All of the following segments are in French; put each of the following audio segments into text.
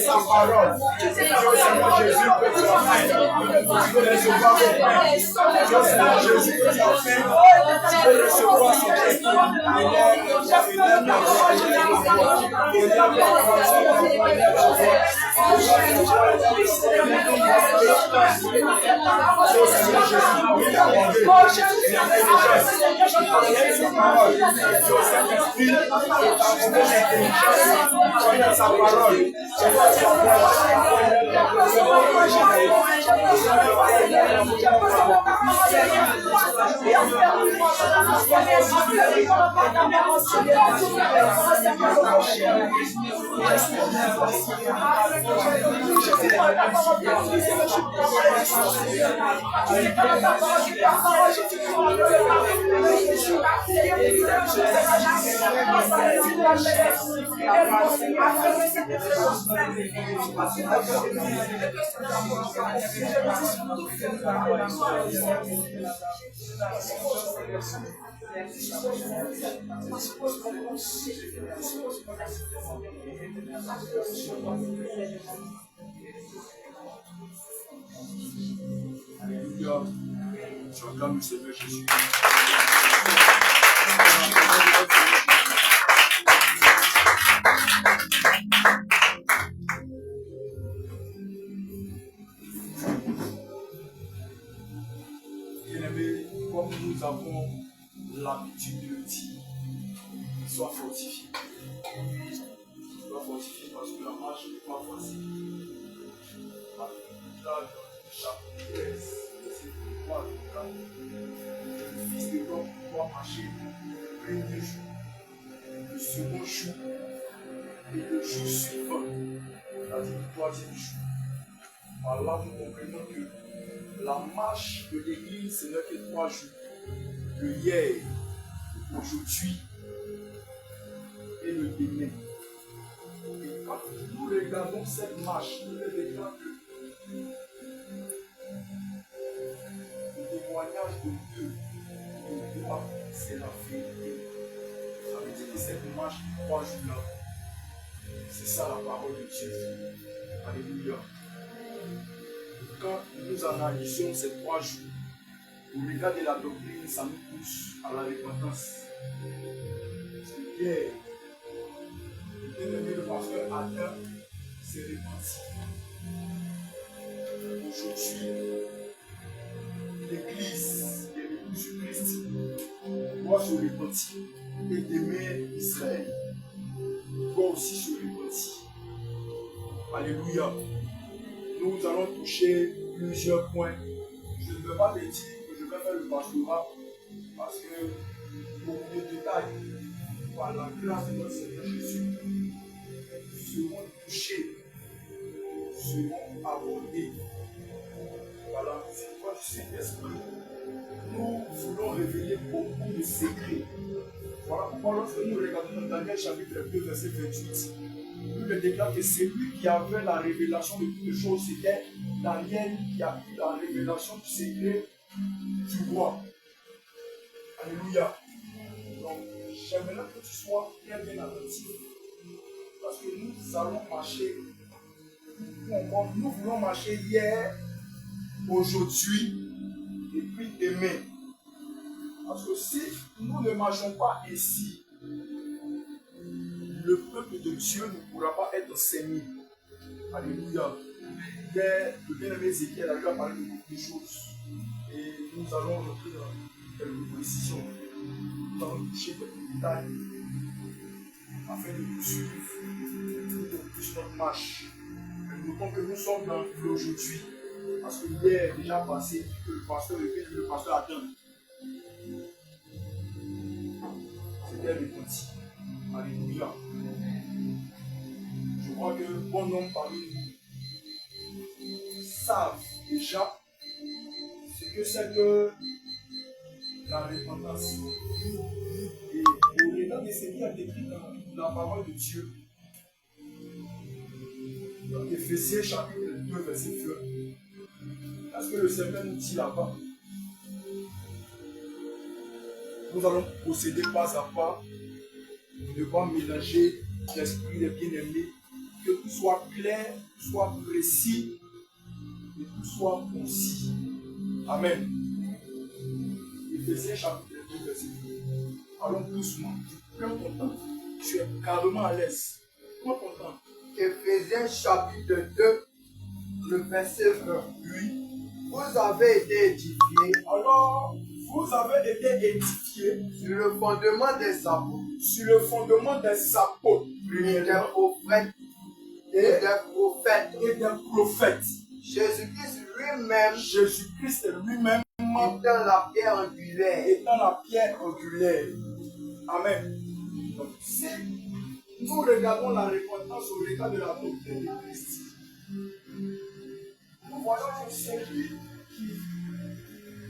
sa parole. Seigneur Jésus, que tu as fait. Tu peux recevoir son Père. Seigneur Jésus, que tu as fait. Tu peux recevoir son Père. Sa parole. Alléluia. Je acclame le Seigneur Jésus. Bien-aimés, comme nous avons l'habitude de le dire, sois fortifié. Sois fortifié parce que la marche n'est pas facile. Là, dans le chapitre 13, c'est pourquoi le Fils de l'homme doit marcher le premier jour, le second jour et le jour suivant, c'est-à-dire le troisième jour. Par là, nous comprenons que la marche de l'église, ce n'est que 3 jours. Le hier, aujourd'hui et le demain. Et quand nous regardons cette marche, nous regardons que le témoignage de Dieu, c'est la vérité. Ça veut dire que cette marche de 3 jours-là, c'est ça la parole de Dieu. Alléluia. Quand nous analysons ces 3 jours, au regard de la doctrine, ça nous pousse à la repentance. Parce que hier, le pasteur Adam s'est repenti. Aujourd'hui, l'Église qui est l'épouse de Christ doit se repentir. Et demain, Israël doit aussi se repentir. Alléluia. Nous allons toucher plusieurs points. Je ne veux pas te dire que je vais faire le pastorat parce que beaucoup de détails, par la grâce de notre Seigneur Jésus, seront touchés, seront abordés. Voilà, c'est quoi du Saint-Esprit. Nous voulons révéler beaucoup de secrets. Voilà pourquoi lorsque nous regardons dans Daniel chapitre 2, verset 28, nous le déclare que c'est lui qui avait la révélation de toutes choses. C'était Daniel qui a eu la révélation du secret du roi. Alléluia. Donc, j'aimerais que tu sois très bien attentif. Parce que nous allons marcher. Nous voulons marcher hier, aujourd'hui et puis demain. Parce que si nous ne marchons pas ici, le peuple de Dieu ne pourra pas être saigné. Alléluia. Le bien-aimé Ézéchiel a déjà parlé de beaucoup de choses. Et nous allons rentrer dans quelques précisions. Nous allons toucher quelques détails afin de poursuivre notre marche. Mais notons que nous sommes dans l'aujourd'hui. Parce que hier est déjà passé que le pasteur Adam c'était repenti. Alléluia. Je crois que bon nombre parmi nous savent déjà ce que c'est que la repentance. Et au regard de ce qui est écrit dans la parole de Dieu, dans Éphésiens chapitre 2, verset 1, parce que le Seigneur nous dit là-bas, nous allons procéder pas à pas ne pas mélanger l'esprit des bien-aimés, que tout soit clair, tout soit précis et tout soit concis. Amen. Éphésiens chapitre 2, verset 2. Allons doucement. Prends ton temps. Tu es carrément à l'aise. Prends ton temps. Éphésiens chapitre 2, le verset 1. Oui. Vous avez été édifiés. Alors, vous avez été édifiés sur le fondement des apôtres. Sur le fondement des apôtres. Et des prophètes. Et des prophètes. Jésus-Christ lui-même. Jésus-Christ lui-même. Étant la pierre angulaire. Étant la pierre angulaire. Amen. Donc, si nous regardons la repentance au regard de la doctrine de Christ, nous voyons que celui qui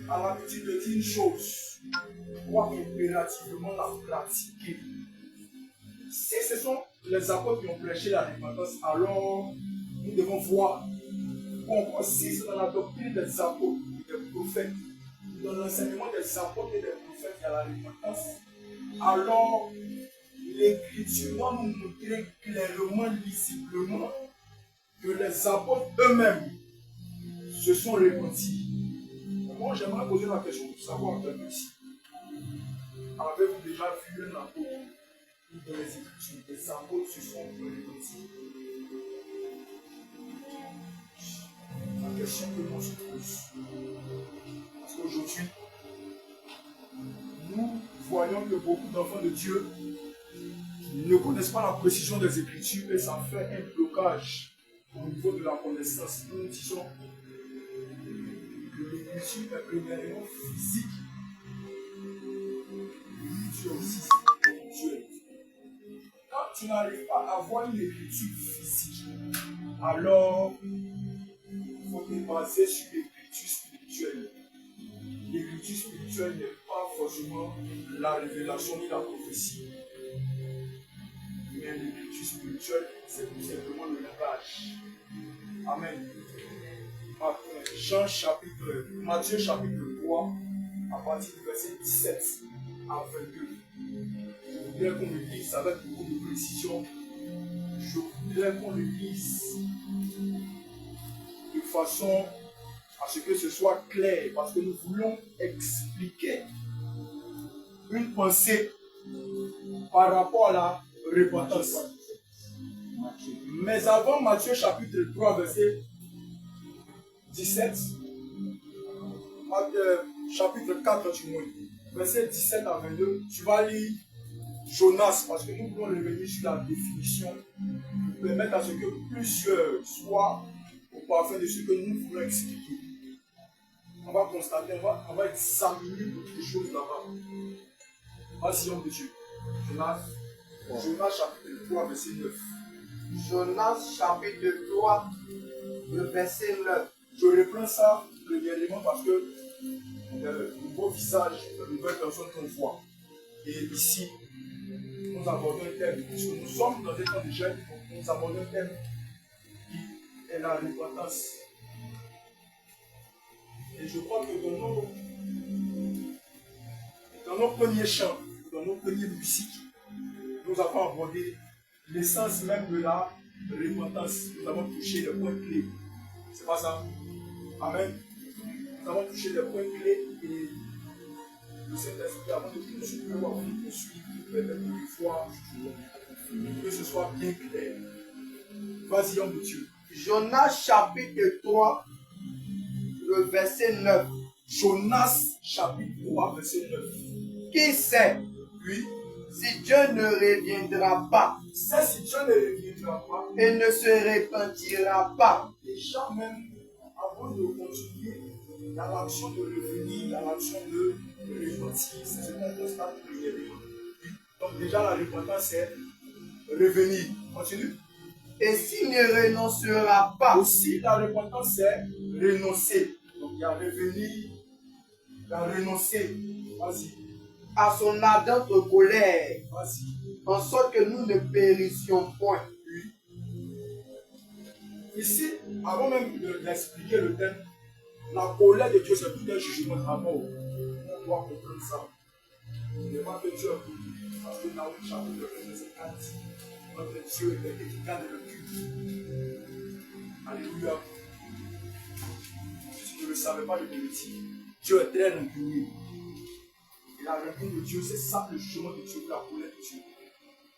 a l'habitude de dire une chose doit impérativement la pratiquer. Si ce sont les apôtres qui ont prêché la repentance, alors nous devons voir qu'on consiste dans la doctrine des apôtres et des prophètes, dans l'enseignement des apôtres et des prophètes à la repentance, alors l'Écriture doit nous montrer clairement, lisiblement, que les apôtres eux-mêmes se sont repentis. Moi, j'aimerais poser la question pour savoir un peu ici. Avez-vous déjà vu un apôtre dans les Écritures, les apôtres se sont repentis? La question que l'on se pose. Parce qu'aujourd'hui, nous voyons que beaucoup d'enfants de Dieu ne connaissent pas la précision des Écritures et ça fait un blocage au niveau de la connaissance. Nous disons que l'Écriture est premièrement physique. L'Écriture aussi spirituelle. Quand tu n'arrives pas à avoir une Écriture physique, alors il faut te baser sur l'Écriture spirituelle. L'Écriture spirituelle n'est pas forcément la révélation ni la prophétie. Mais l'Écriture spirituelle, c'est tout simplement le langage. Amen. Matthieu chapitre 3, à partir du verset 17 à 22. Je voudrais qu'on le lise avec beaucoup de précision. Je voudrais qu'on le lise de façon à ce que ce soit clair, parce que nous voulons expliquer une pensée par rapport à la repentance. Mais avant Matthieu chapitre 3, verset 17, chapitre 4 du moins, verset 17 à 22, tu vas lire Jonas, parce que nous voulons revenir sur la définition pour permettre à ce que plusieurs soient au parfum de ce que nous voulons expliquer. On va constater, on va examiner beaucoup de choses là-bas. Vas-y, homme de Dieu. Jonas chapitre 3, verset 9. Jonas chapitre 3, le verset 9. Je reprends ça premièrement parce que le nouveau visage, la nouvelle personne qu'on voit. Et ici, nous abordons un thème, puisque nous sommes dans un temps de jeûne, nous abordons un thème qui est la repentance. Et je crois que dans nos premiers chants, dans nos premières musiques, nous avons abordé l'essence même de la repentance. Nous avons touché les points clés. C'est pas ça? Amen. Nous avons touché les points clés et le Saint-Esprit, avant de poursuivre, nous permettre de voir que ce soit bien clair. Vas-y, homme de Dieu. Jonas chapitre 3, le verset 9. Jonas chapitre 3, verset 9. Qui sait, oui, si Dieu ne reviendra pas, c'est si Dieu ne reviendra pas et ne se repentira pas. Déjà même, avant de continuer, il y a l'action de revenir, il y a l'action de repentir. C'est ce qu'on constate premièrement. Donc déjà la repentance c'est revenir. Continue. Et s'il ne renoncera pas, aussi la repentance c'est renoncer. Donc il y a revenir, il y a renoncer. Vas-y. À son ardente colère. Vas-y. En sorte que nous ne périssions point. Ici, avant même d'expliquer le thème, la colère de Dieu, c'est tout un jugement à mort. On doit comprendre ça. Ce n'est pas que Dieu a voulu, parce que dans le chapitre 7, efficace. Notre Dieu est efficace de le culte. Alléluia. Si tu ne le savais pas, je te le dis. Dieu est très rancunier. Et la rancune de Dieu, c'est ça le jugement de Dieu, la colère de Dieu.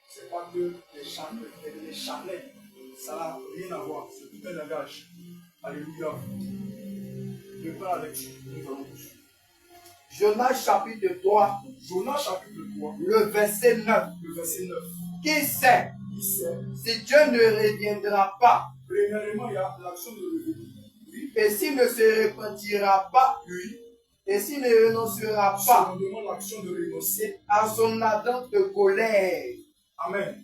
Ce n'est pas que les charnels, ça n'a rien à voir. C'est tout un langage. Alléluia. Je prends la lecture. Nous allons tous. Jonas chapitre 3, Jonas chapitre 3, le verset 9. le verset 9. Qui sait Qui sait? si Dieu ne reviendra pas Premièrement, il y a l'action de revenir. Oui. et s'il ne se repentira pas Oui. et s'il ne renoncera pas Secondement, l'action de renoncer. à son ardente colère. Amen.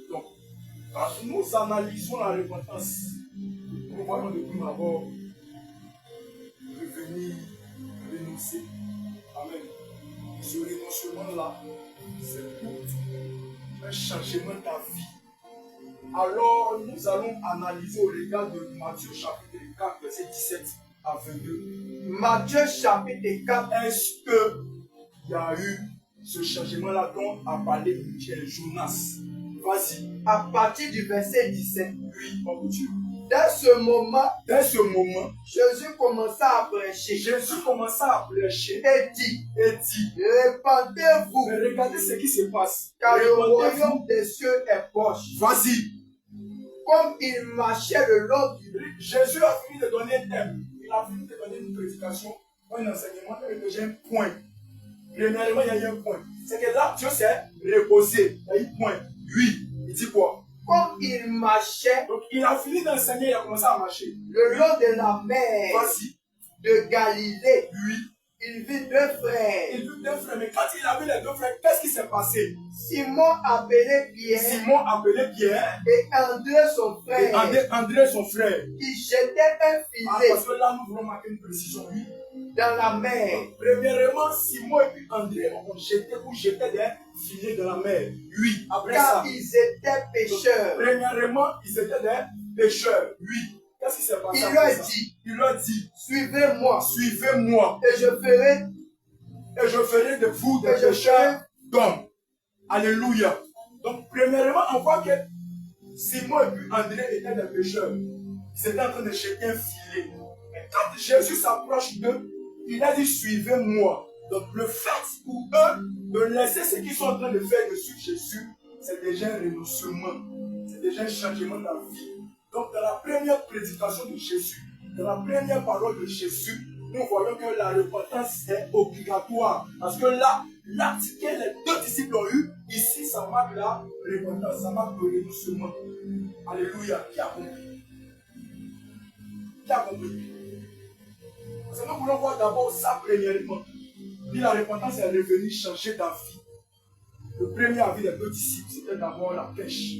Donc, quand nous analysons la repentance, nous voyons de prime abord revenir, renoncer. Amen. Ce renoncement-là, c'est tout un changement de ta vie. Alors, nous allons analyser au regard de Matthieu chapitre 4, verset 17 à 22. Matthieu chapitre 4, Est-ce qu'il y a eu ce changement-là dont a parlé Jonas? Vas-y. à partir du verset 17. Oui, oh mon Dieu. Dès ce moment, Jésus commença à prêcher commença à prêcher et dit, et dit, répandez-vous, mais regardez ce qui se passe. car le Répandez-vous. royaume des cieux est proche. Vas-y. Comme il marchait le long du Jésus a fini de donner un thème. Il a fini de donner une prédication, un enseignement, il a déjà un point. Premièrement, il y a eu un point. C'est que là, Dieu s'est reposé. Il y a eu un point. Oui. Il dit quoi? comme il marchait Donc, il a fini d'enseigner, il a commencé à marcher. le long de la mer Vas-y. de Galilée, Oui. il vit deux frères, Il vit deux frères. Mais quand il a vu les deux frères, qu'est-ce qui s'est passé? Simon appelé Pierre Simon appelé Pierre et André son et frère, André son frère. qui jetaient un filet Parce que là, nous voulons marquer une précision. Oui. dans la mer. Premièrement, Simon et puis André ont jeté des filets dans la mer. Oui. Après ça, Car ils étaient pécheurs. premièrement, ils étaient des pécheurs. Oui. Qu'est-ce qui s'est passé? Il leur dit, Suivez-moi. Suivez-moi. et je ferai De vous des pécheurs d'hommes. Alléluia. Donc, premièrement, on voit que Simon et puis André étaient des pécheurs. Ils étaient en train de jeter un filet. Mais quand Jésus s'approche d'eux, il a dit, suivez-moi. Donc, le fait pour eux de laisser ce qu'ils sont en train de faire de suivre Jésus, c'est déjà un renoncement. C'est déjà un changement de la vie. Donc, dans la première prédication de Jésus, dans la première parole de Jésus, nous voyons que la repentance est obligatoire. Parce que là, l'acte que les deux disciples ont eu, ici, ça marque la repentance, ça marque le renoncement. Alléluia. Qui a compris? Qui a compris? Parce que nous voulons voir d'abord ça premièrement. Puis la repentance est revenue changer d'avis. Le premier avis des deux disciples, c'était d'abord la pêche.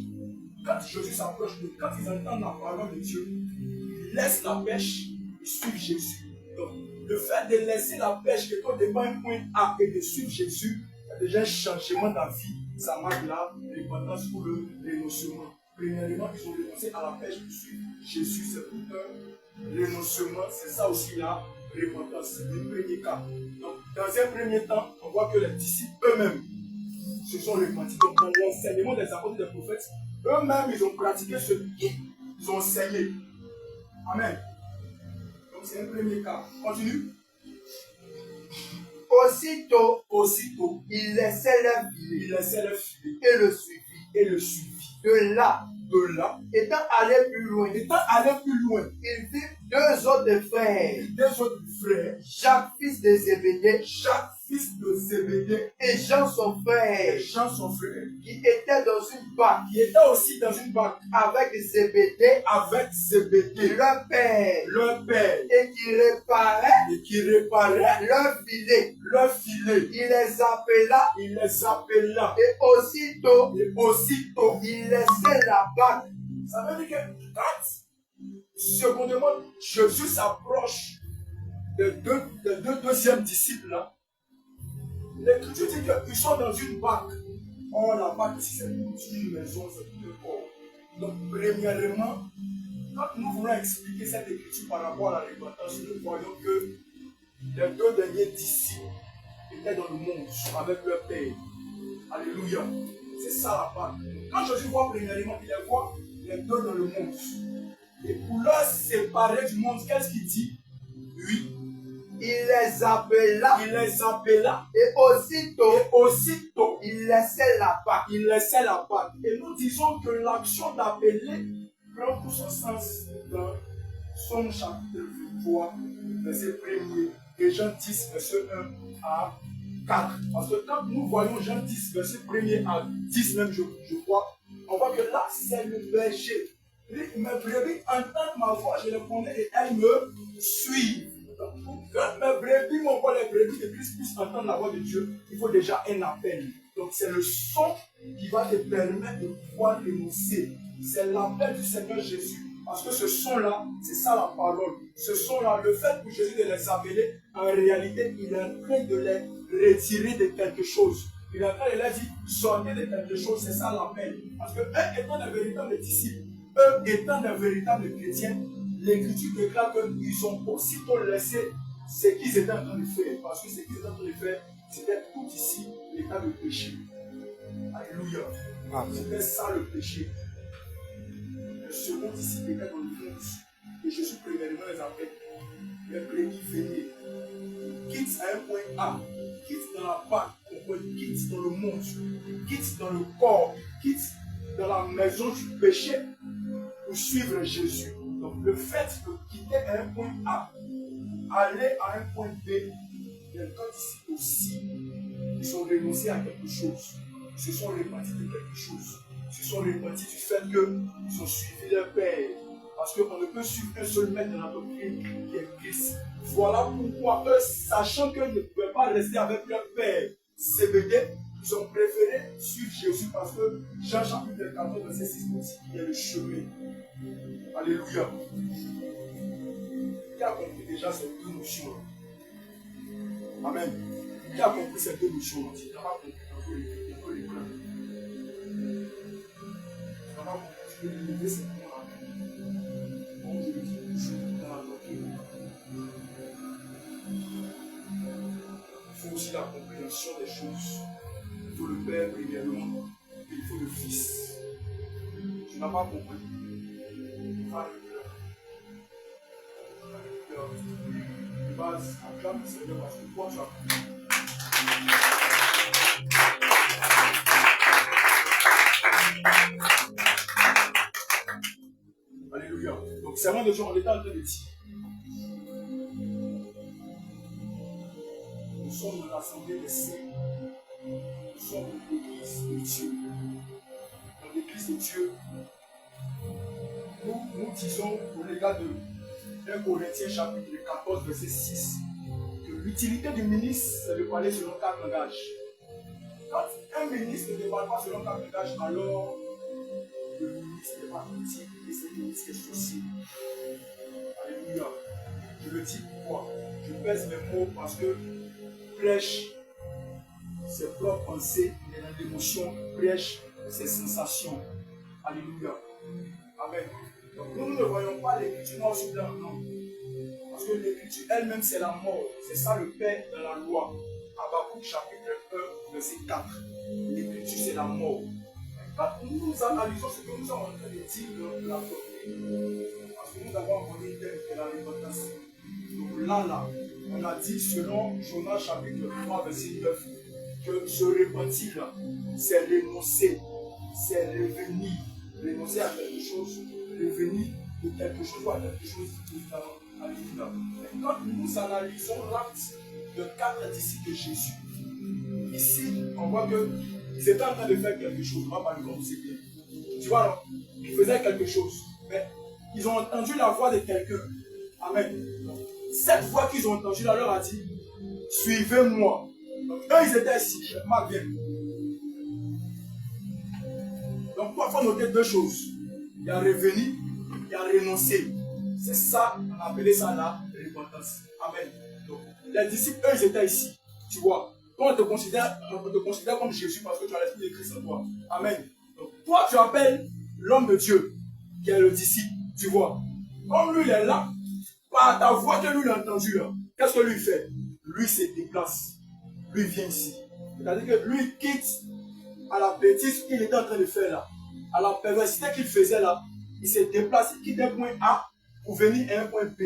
Quand Jésus s'approche d'eux, quand ils entendent la parole de Dieu, ils laissent la pêche, ils suivent Jésus. Donc, le fait de laisser la pêche, qui est au départ un point A, et de suivre Jésus, c'est déjà un changement d'avis. Ça marque la repentance pour le renoncement. Premièrement, ils ont renoncé à la pêche pour suivre Jésus. C'est tout un renoncement. C'est ça aussi la repentance. C'est le premier cas. Donc, dans un premier temps, on voit que les disciples eux-mêmes se sont repentis. Donc, dans l'enseignement des apôtres et des prophètes, eux-mêmes, ils ont pratiqué ce qu'ils ont enseigné. Amen. Donc, c'est un premier cas. Continue. Aussitôt, il laissait leur filet Il laissait le filet et le suivit. et le suivit. De là, étant allé plus loin, Étant allé plus loin, il vit deux autres frères, deux autres frères, Jacques fils de Zébédée Jacques fils de Zébédée et Jean son frère, et Jean son frère, qui étaient dans une barque qui étaient aussi dans une barque avec Zébédée, avec Zébédée, leur père, leur père, et qui réparait et qui réparait leur filet. leur filet. Il les appela Il les appela et aussitôt, et aussitôt. il laissait la barque. Ça veut dire que quand, secondement, Jésus s'approche des deux deuxièmes disciples là, l'Écriture dit qu'ils sont dans une barque. Or, la barque ici, c'est une maison, c'est tout le corps. Donc, premièrement, quand nous voulons expliquer cette écriture par rapport à la repentance, nous voyons que les deux derniers disciples étaient dans le monde avec leur Père. Alléluia. C'est ça la Pâque. Quand Jésus voit premièrement, il les voit les deux dans le monde. Et pour leur séparer du monde, qu'est-ce qu'il dit? Oui. Il les appela. Il les appela. Et aussitôt, Il laissait la Pâque. il laissait la Pâque. Et nous disons que l'action d'appeler prend tout son sens dans son chapitre 23, verset 1er, et Jean 10, verset 1 à 4. Parce que quand nous voyons Jean 10, verset 1er à 10 même, je crois, on voit que là, c'est le berger. Mes brebis entendent ma voix, je les connais et elles me suivent. Donc, quand mes brebis, mon voix, les brebis de Christ puissent entendre la voix de Dieu, il faut déjà un appel. Donc, c'est le son qui va te permettre de pouvoir énoncer. C'est l'appel du Seigneur Jésus. Parce que ce son-là, c'est ça la parole. Ce son-là, le fait pour Jésus de les appeler, en réalité, il est en train de les retirer de quelque chose. Il est en train de leur dire, sortez de quelque chose, c'est ça l'appel. Parce que eux étant des véritables disciples, eux étant des véritables chrétiens, l'Écriture déclare qu'ils ont aussitôt laissé ce qu'ils étaient en train de faire. Parce que ce qu'ils étaient en train de faire, c'était tout ici l'état de péché. Alléluia. C'était ça le péché. Le second disciple était dans le monde. Et Jésus premièrement les appelle. Les premiers venez. Quitte à un point A. Quitte dans la Pâque. Quitte dans le monde. Quitte dans le corps. Quitte dans la maison du péché pour suivre Jésus. Donc le fait de quitter à un point A, aller à un point B, les deux disciples aussi, ils sont renoncés à quelque chose. Ils se sont repentis de quelque chose. Ils se sont repentis du fait qu'ils ont suivi leur Père. Parce qu'on ne peut suivre un seul maître dans la doctrine qui est Christ. Voilà pourquoi eux, sachant qu'ils ne pouvaient pas rester avec leur Père Zébédée, ils ont préféré suivre Jésus parce que Jean chapitre 14, verset 6 nous dit qu'il est le chemin. Alléluia. Qui a compris déjà ces deux notions? Amen. Qui a compris ces deux notions? Si tu n'as pas compris, il faut les prendre. Tu n'as pas compris, tu peux lever ces mots-là. Comme je le dis toujours dans la doctrine. Il faut aussi la compréhension des choses. Il faut le Père premièrement, et il faut le Fils. Tu n'as pas compris. De base, acclame le Seigneur parce que toi tu as compris. Alléluia. Donc, serment de Dieu, on était en train de dire. Nous sommes dans l'assemblée des saints. Nous sommes dans l'église de Dieu. Dans l'église de Dieu, nous disons au légat de 1 Corinthiens chapitre 14, verset 6, que l'utilité du ministre, c'est de parler selon 4 langages. Quand un ministre ne parle pas selon 4 langages, alors le ministre n'est pas utile et c'est le ministre qui est sorcier. Alléluia. Je le dis pourquoi? Je pèse mes mots parce que prêche ses propres pensées et dans l'émotion, prêche ses sensations. Alléluia. Amen. Donc nous ne voyons pas l'écriture noir sur blanc, non. Parce que l'écriture elle-même c'est la mort. C'est ça le Père dans la loi. Habakkuk chapitre 1, verset 4. L'écriture c'est la mort. Quand nous analysons ce que nous sommes en train de dire dans la doctrine, parce que nous avons abordé un thème qui est la repentance. Donc là, on a dit selon Jonas chapitre 3, verset 9, que ce repentir, c'est renoncer, c'est revenir. Renoncer à quelque chose, revenir de quelque chose ou à quelque chose de différent. Alléluia. Et quand nous analysons l'acte de 4 disciples de Jésus, ici, on voit qu'ils étaient en train de faire quelque chose. On va parler comme c'est bien. Tu vois, non? Ils faisaient quelque chose, mais ils ont entendu la voix de quelqu'un. Amen. Donc, cette voix qu'ils ont entendue, là, leur a dit, suivez-moi. Donc, eux, ils étaient ici. Marc, viens. Donc, il faut noter deux choses. Il y a revenu, il y a renoncé. C'est ça, on a appelé ça la repentance. Amen. Donc, les disciples, eux, ils étaient ici. Tu vois, on te considère comme Jésus parce que tu as l'esprit de Christ en toi. Amen. Donc, toi, tu appelles l'homme de Dieu, qui est le disciple. Tu vois, comme lui, il est là, par ta voix que lui, il a entendu là. Qu'est-ce que lui fait? Lui se déplace. Lui vient ici. C'est-à-dire que lui quitte à la bêtise qu'il était en train de faire là, à la perversité qu'il faisait là, il s'est déplacé, il quitte un point A pour venir à un point B.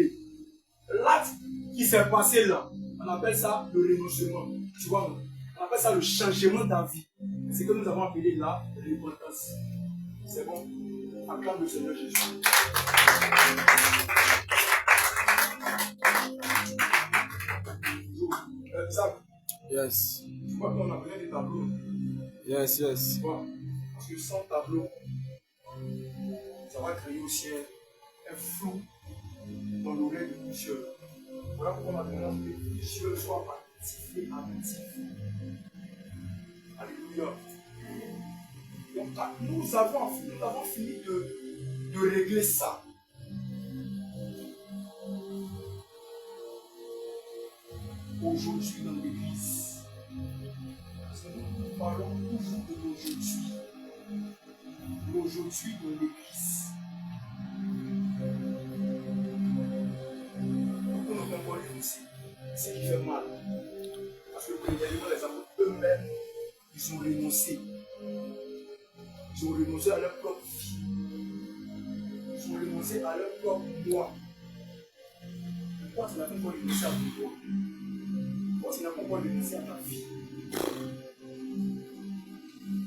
L'acte qui s'est passé là, on appelle ça le renoncement. Tu vois, on appelle ça le changement d'avis. C'est ce que nous avons appelé la repentance. C'est bon? Acclame le Seigneur Jésus. Isaac. Yes. Tu vois qu'on a besoin des tableaux. Yes, yes. Tu vois? Parce que sans tableau, ça va créer aussi un flou dans l'oreille de plusieurs. Voilà pourquoi on a besoin que plusieurs soient actifs et actifs. Alléluia. Donc, nous avons fini de régler ça. Aujourd'hui dans l'église. Parce que nous parlons toujours de l'aujourd'hui. L'aujourd'hui dans l'église. Pourquoi nous comprenons aussi ce qui fait mal? Parce que premièrement, les apôtres eux-mêmes, ils ont renoncé. Ils ont renoncé à leur propre vie. Ils ont renoncé à leur propre moi. Pourquoi tu n'as pas encore renoncé à ton moi? Pourquoi tu n'as pas encore renoncé à ta vie?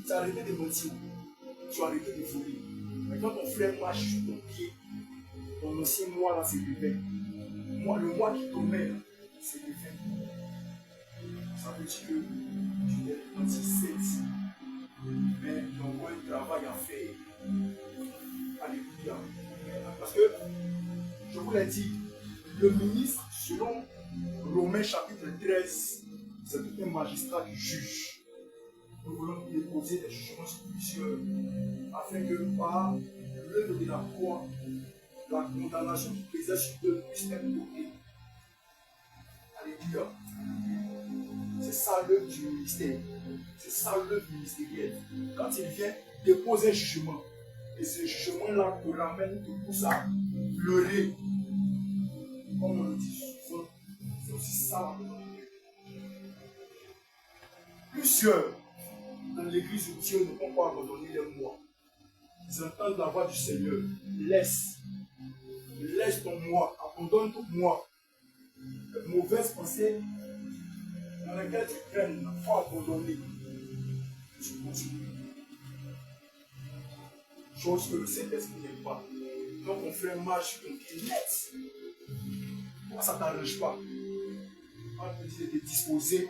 Tu as arrêté de mentir. Tu as arrêté de voler. Mais quand ton frère marche sur ton pied, ton ancien moi là s'est levé. Moi, le moi qui tombait là, s'est levé. Ça veut dire que tu t'es repenti certes. Mais il y a encore un travail à faire. Alléluia. Parce que, je vous l'ai dit, le ministre, selon Romains chapitre 13, c'est tout un magistrat qui juge. Nous voulons déposer des jugements spirituels afin que par l'œuvre de la croix, la condamnation qui pesait sur eux puisse être ôtée. Alléluia. C'est ça l'œuvre du ministère. C'est ça l'œuvre ministérielle. Quand il vient déposer un jugement, et ce jugement-là te ramène, te pousse à pleurer. Comme on le dit souvent, c'est aussi ça la raison de Dieu. Plusieurs dans l'église de Dieu ne vont pas abandonner les moi. Ils entendent la voix du Seigneur. Laisse ton moi, abandonne ton moi. Les mauvaises pensées dans lesquelles tu traînes, il faut abandonner. Tu continues. Chose que le Saint-Esprit n'aime pas. Donc on fait un marche sur ton pied net. Pourquoi ça ne t'arrange pas? Quand on te dit de te disposer,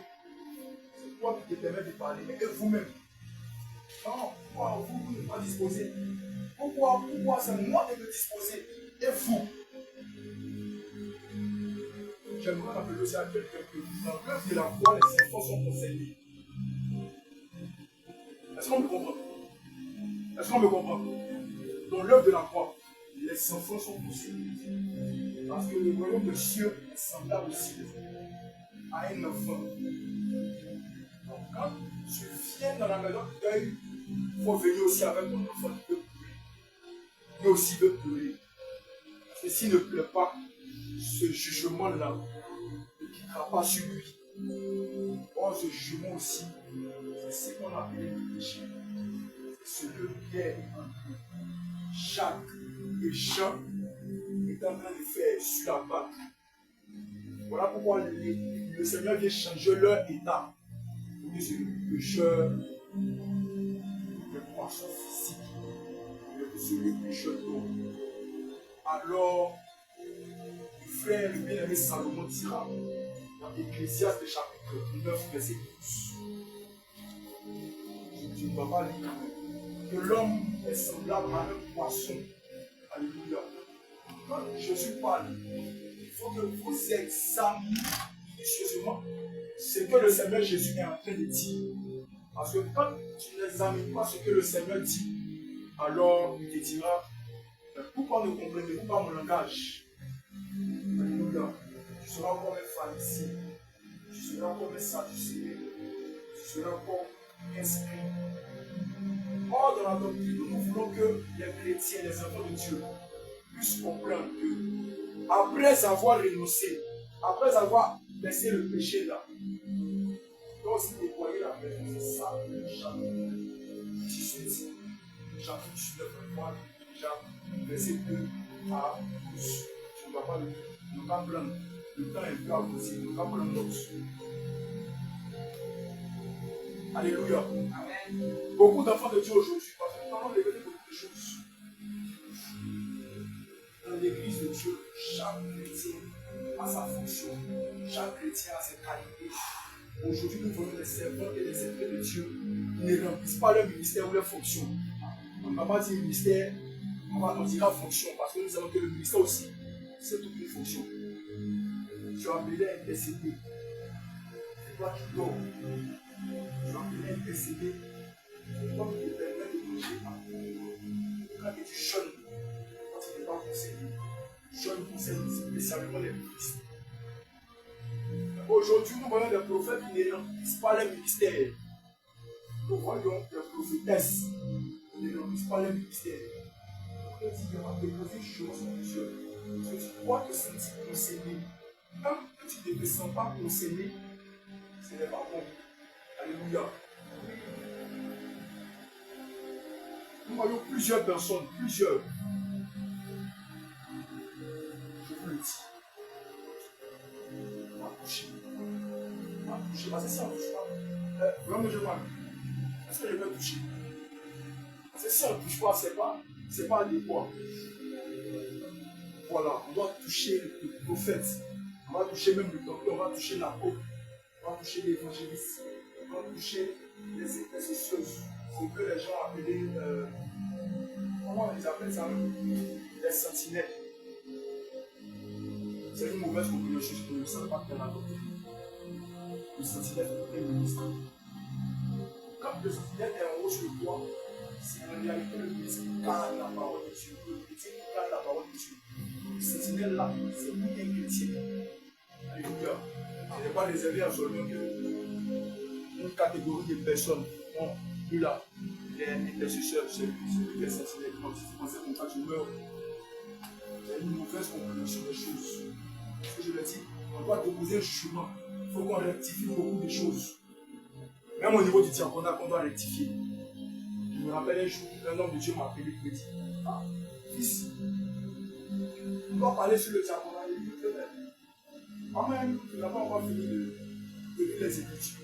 c'est toi qui te permets de parler, mais et vous-même. Non, pourquoi vous ne pas disposer? Pourquoi c'est moi de me disposer? Et vous? J'aimerais rappeler aussi à quelqu'un que dans l'œuvre de la foi, les enfants sont concernés. Est-ce qu'on me comprend? Est-ce qu'on me comprend? Dans l'œuvre de la croix, les enfants sont concernés. Parce que le royaume de Dieu est semblable aussi à un enfant. Donc quand tu viens dans la maison de deuil, il faut venir aussi avec ton enfant qui peut pleurer. Lui aussi veut pleurer. Parce que s'il ne pleure pas, ce jugement-là ne quittera pas sur lui. Or, ce jugement aussi, c'est ce qu'on appelle le péché. C'est ce que Pierre est en train. Jacques et Jean est en train de faire sur la barque. Voilà pourquoi le Seigneur vient changer leur état. Pour que le pécheur, le poisson physique, le pécheur d'eau. Alors, le frère, le bien-aimé Salomon dira dans Ecclésiaste chapitre 9, verset 12. Tu ne vas pas lire que l'homme est semblable à un poisson. Alléluia. Quand Jésus parle, il faut que vous examiniez minutieusement ce que le Seigneur Jésus est en train de dire. Parce que quand tu n'examines pas ce que le Seigneur dit, alors il te dira, pourquoi ne comprenez-vous pas mon langage? Alléluia. Tu seras comme un pharisien, tu seras comme un sadducéen, tu seras comme un scribe. Or, dans la doctrine, nous voulons que les chrétiens, les enfants de Dieu, puissent comprendre que, après avoir renoncé, après avoir laissé le péché là, donc c'est déployer la paix, c'est ça, le chapeau. chapitre 19, 23, déjà, verset 2 à 12. On ne va pas le cas prendre. Le temps est peu avancé. Le cas prendre note. Alléluia. Amen. Beaucoup d'enfants de Dieu aujourd'hui, parce que nous allons révéler beaucoup de choses. Dans l'église de Dieu, chaque chrétien a sa fonction. Chaque chrétien a ses qualités. Aujourd'hui, nous voyons des servants et des serviteurs de Dieu qui ne remplissent pas leur ministère ou leur fonction. On ne va pas dire ministère, on dira fonction, parce que nous savons que le ministère aussi, c'est toute une fonction. Tu as appelé à intercéder. C'est toi qui dors. Tu as appelé à intercéder. C'est toi qui te permets de bouger à quand tu jeûnes, quand tu n'es pas conseillé. Jeûne conseille spécialement les ministres. Aujourd'hui, nous voyons des prophètes qui ne remplissent pas les ministères. Nous voyons des prophétesses qui ne remplissent pas les ministères. Quand tu vas déposer une chose sur Dieu, parce que tu dois te sentir concerné. Tant que tu ne te sens pas concerné, ce n'est pas bon. Alléluia. Nous voyons plusieurs personnes, plusieurs. Je vous le dis. On va toucher. On va toucher. Parce que si on ne touche pas, vraiment je vois. Est-ce que je vais toucher? Parce que si on ne touche pas, c'est pas adéquat. Voilà, on doit toucher le prophète. On va toucher même le docteur, on va toucher l'apôtre, on va toucher l'évangéliste, on va toucher les intercesseuses. Ce que les gens appellent, comment ils appellent ça? Les sentinelles. C'est une mauvaise compréhension, je ne sais pas qu'il y en a d'autres. Le sentinelle est le ministre. Quand le sentinelle est en haut sur le toit, c'est en réalité le ministre qui garde la parole de Dieu, le chrétien qui garde la parole de Dieu. Le sentinelle là, c'est pour les chrétiens. Alléluia. Ce n'est pas réservé à seulement une catégorie de personnes. Non, plus là, les intercesseurs, c'est les sentinelles. Quand tu pensais comme ça, tu meurs. C'est une mauvaise compréhension des choses. Ce que je le dis, on doit déposer un jugement. Il faut qu'on rectifie beaucoup de choses. Même au niveau du diaconat, qu'on doit rectifier. Je me rappelle un jour, un homme de Dieu m'a appelé, il me dit, ah, fils, on doit parler sur le diaconat. Il dit, maman, tu n'as pas encore fini de lire les Écritures.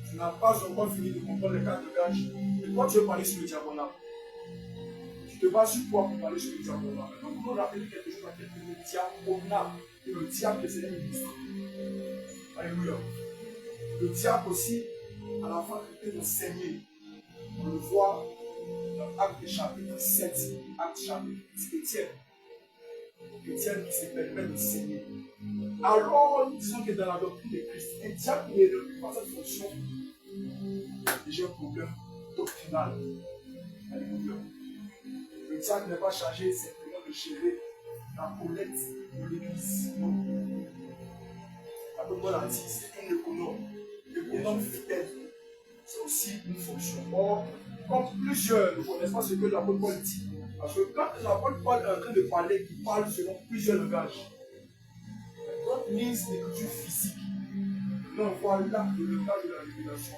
Tu n'as pas encore fini de comprendre les cartes de gage. Et toi, tu veux parler sur le diaconat. Tu te bases sur toi pour parler sur le diaconat. Donc, nous rappeler quelque chose à quelqu'un, le diaconat. Et le diable, c'est un ministre. Alléluia. Le diable aussi, à la fin, il peut enseigner. On le voit dans Actes chapitre 7, Actes chapitre 10, Étienne qui se permet d'enseigner. Alors, disons que dans la doctrine de Christ, un diable ne remplit pas cette fonction. Déjà un problème doctrinal. Alléluia. Le diable n'est pas chargé simplement de gérer la collecte de l'église. Non. La Bible l'a dit, c'est un économe. L'économe fidèle. C'est aussi une fonction. Or, comme plusieurs ne connaissent pas ce que l'apôtre Paul dit, parce que quand l'apôtre Paul est en train de parler, il parle selon plusieurs langages. Quand on lise l'écriture physique, nous on voit là le langage de la révélation,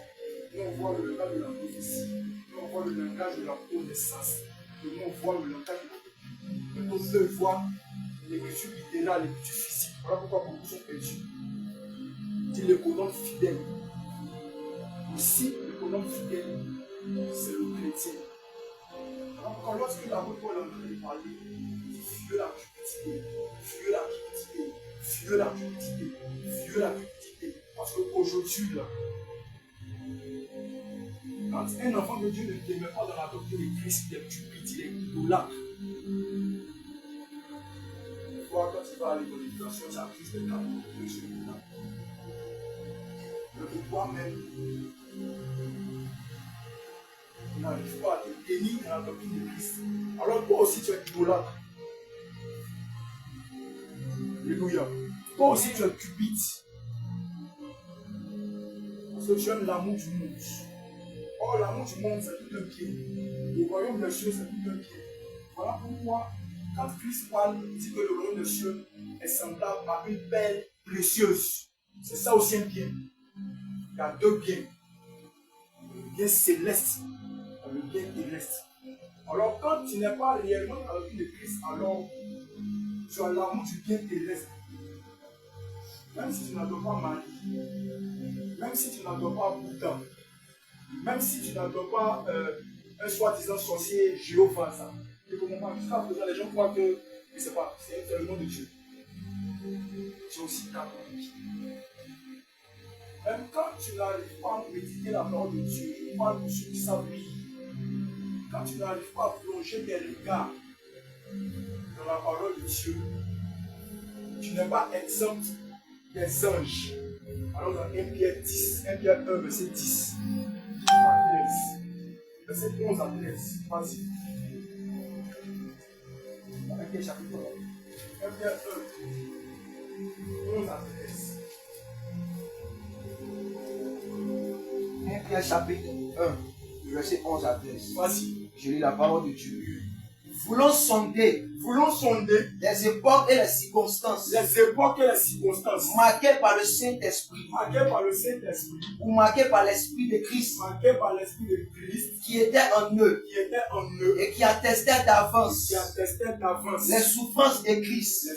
nous on voit le langage de la prophétie, nous on voit le langage de la connaissance, nous on voit le langage de la... Nous on peut voir l'écriture littérale, l'écriture physique. Voilà pourquoi beaucoup sont perdus. dit l'économe fidèle. Aussi, l'économe fidèle, c'est le chrétien. Alors, quand lorsque l'apôtre Paul est en train de parler, il dit fuyez la cupidité, fuyez la cupidité, fuyez la cupidité, fuyez la cupidité. Parce qu'aujourd'hui, là, quand un enfant de Dieu ne demeure pas dans la doctrine de Christ, il est cupide, il est idolâtre. Quand tu vas à l'école, tu accuses les cas de celui-là. De toi-même, tu n'arrives pas à te tenir dans la doctrine de Christ. Alors toi aussi tu es idolâtre. Alléluia. Toi aussi tu es cupide. Parce que tu aimes l'amour du monde. Or l'amour du monde c'est tout un pied. Le royaume des cieux c'est tout un pied. Voilà pourquoi quand Christ parle, il dit que le royaume des cieux est semblable à une perle précieuse. C'est ça aussi un bien. Il y a deux biens. Le bien céleste et le bien terrestre. Alors, quand tu n'es pas réellement dans la doctrine de Christ, alors tu as l'amour du bien terrestre. Même si tu n'adores pas Marie, même si tu n'adores pas Bouddha, même si tu n'adores pas un soi-disant sorcier Jéhovah, ça. Et comment jusqu'à présent, les gens croient que, je ne sais pas, c'est le nom de Dieu. Tu es aussi catholique. Même quand tu n'arrives pas à méditer la parole de Dieu, je parle de ceux qui savent lire. Quand tu n'arrives pas à plonger tes regards dans la parole de Dieu, tu n'es pas exempt des anges. Alors dans 1 Pierre 10, 1 Pierre 1, verset 10 à 13, verset 11 à 13, vas-y. 1 Pierre chapitre 1, 1 Pierre 1, 11 à 13. 1 Pierre chapitre 1, verset 11 à 13. Vas-y. Je lis la parole de Dieu. Voulons sonder les époques et les circonstances marquées par le Saint-Esprit ou marquées par l'Esprit de Christ qui était en eux et qui attestait d'avance les souffrances de Christ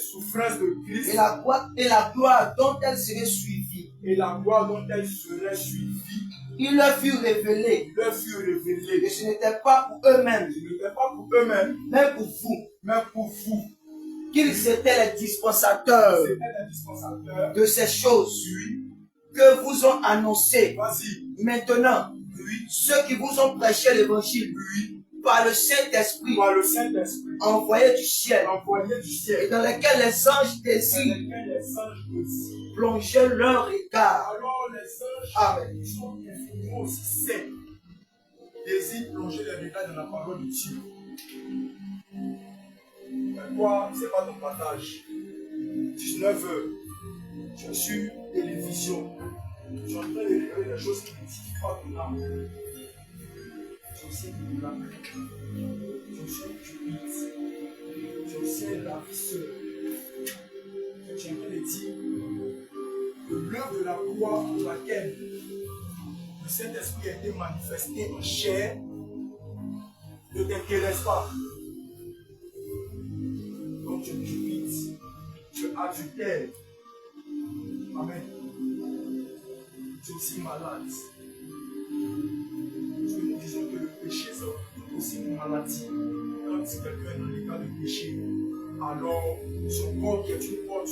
et la gloire dont elles seraient suivies. Il leur fut révélé et ce n'était pas pour eux-mêmes, mais pour vous, qu'ils étaient les dispensateurs de ces choses que vous ont annoncées. Maintenant, ceux qui vous ont prêché l'évangile par le Saint-Esprit envoyé du ciel et dans lesquels les anges désirent plonger leur regard. Alors les anges Amen. qui sont infiniment aussi saints désirent plonger les regards dans la parole de Dieu. Mais toi, ce n'est pas ton partage. 19 heures, tu es sur télévision. Tu es en train de regarder des choses qui ne n'édifient pas ton âme. Tu es aussi idolâtre. Tu es aussi cupide. Tu es aussi un ravisseur. Tu es en train de dire que l'œuvre de la croix pour laquelle le Saint-Esprit a été manifesté en chair ne t'intéresse pas. Donc tu es cupide, tu es adultère. Amen. Tu es aussi malade. Parce que nous disons que le péché c'est aussi une maladie. Quand quelqu'un est dans l'état de péché, alors son corps qui est une porte,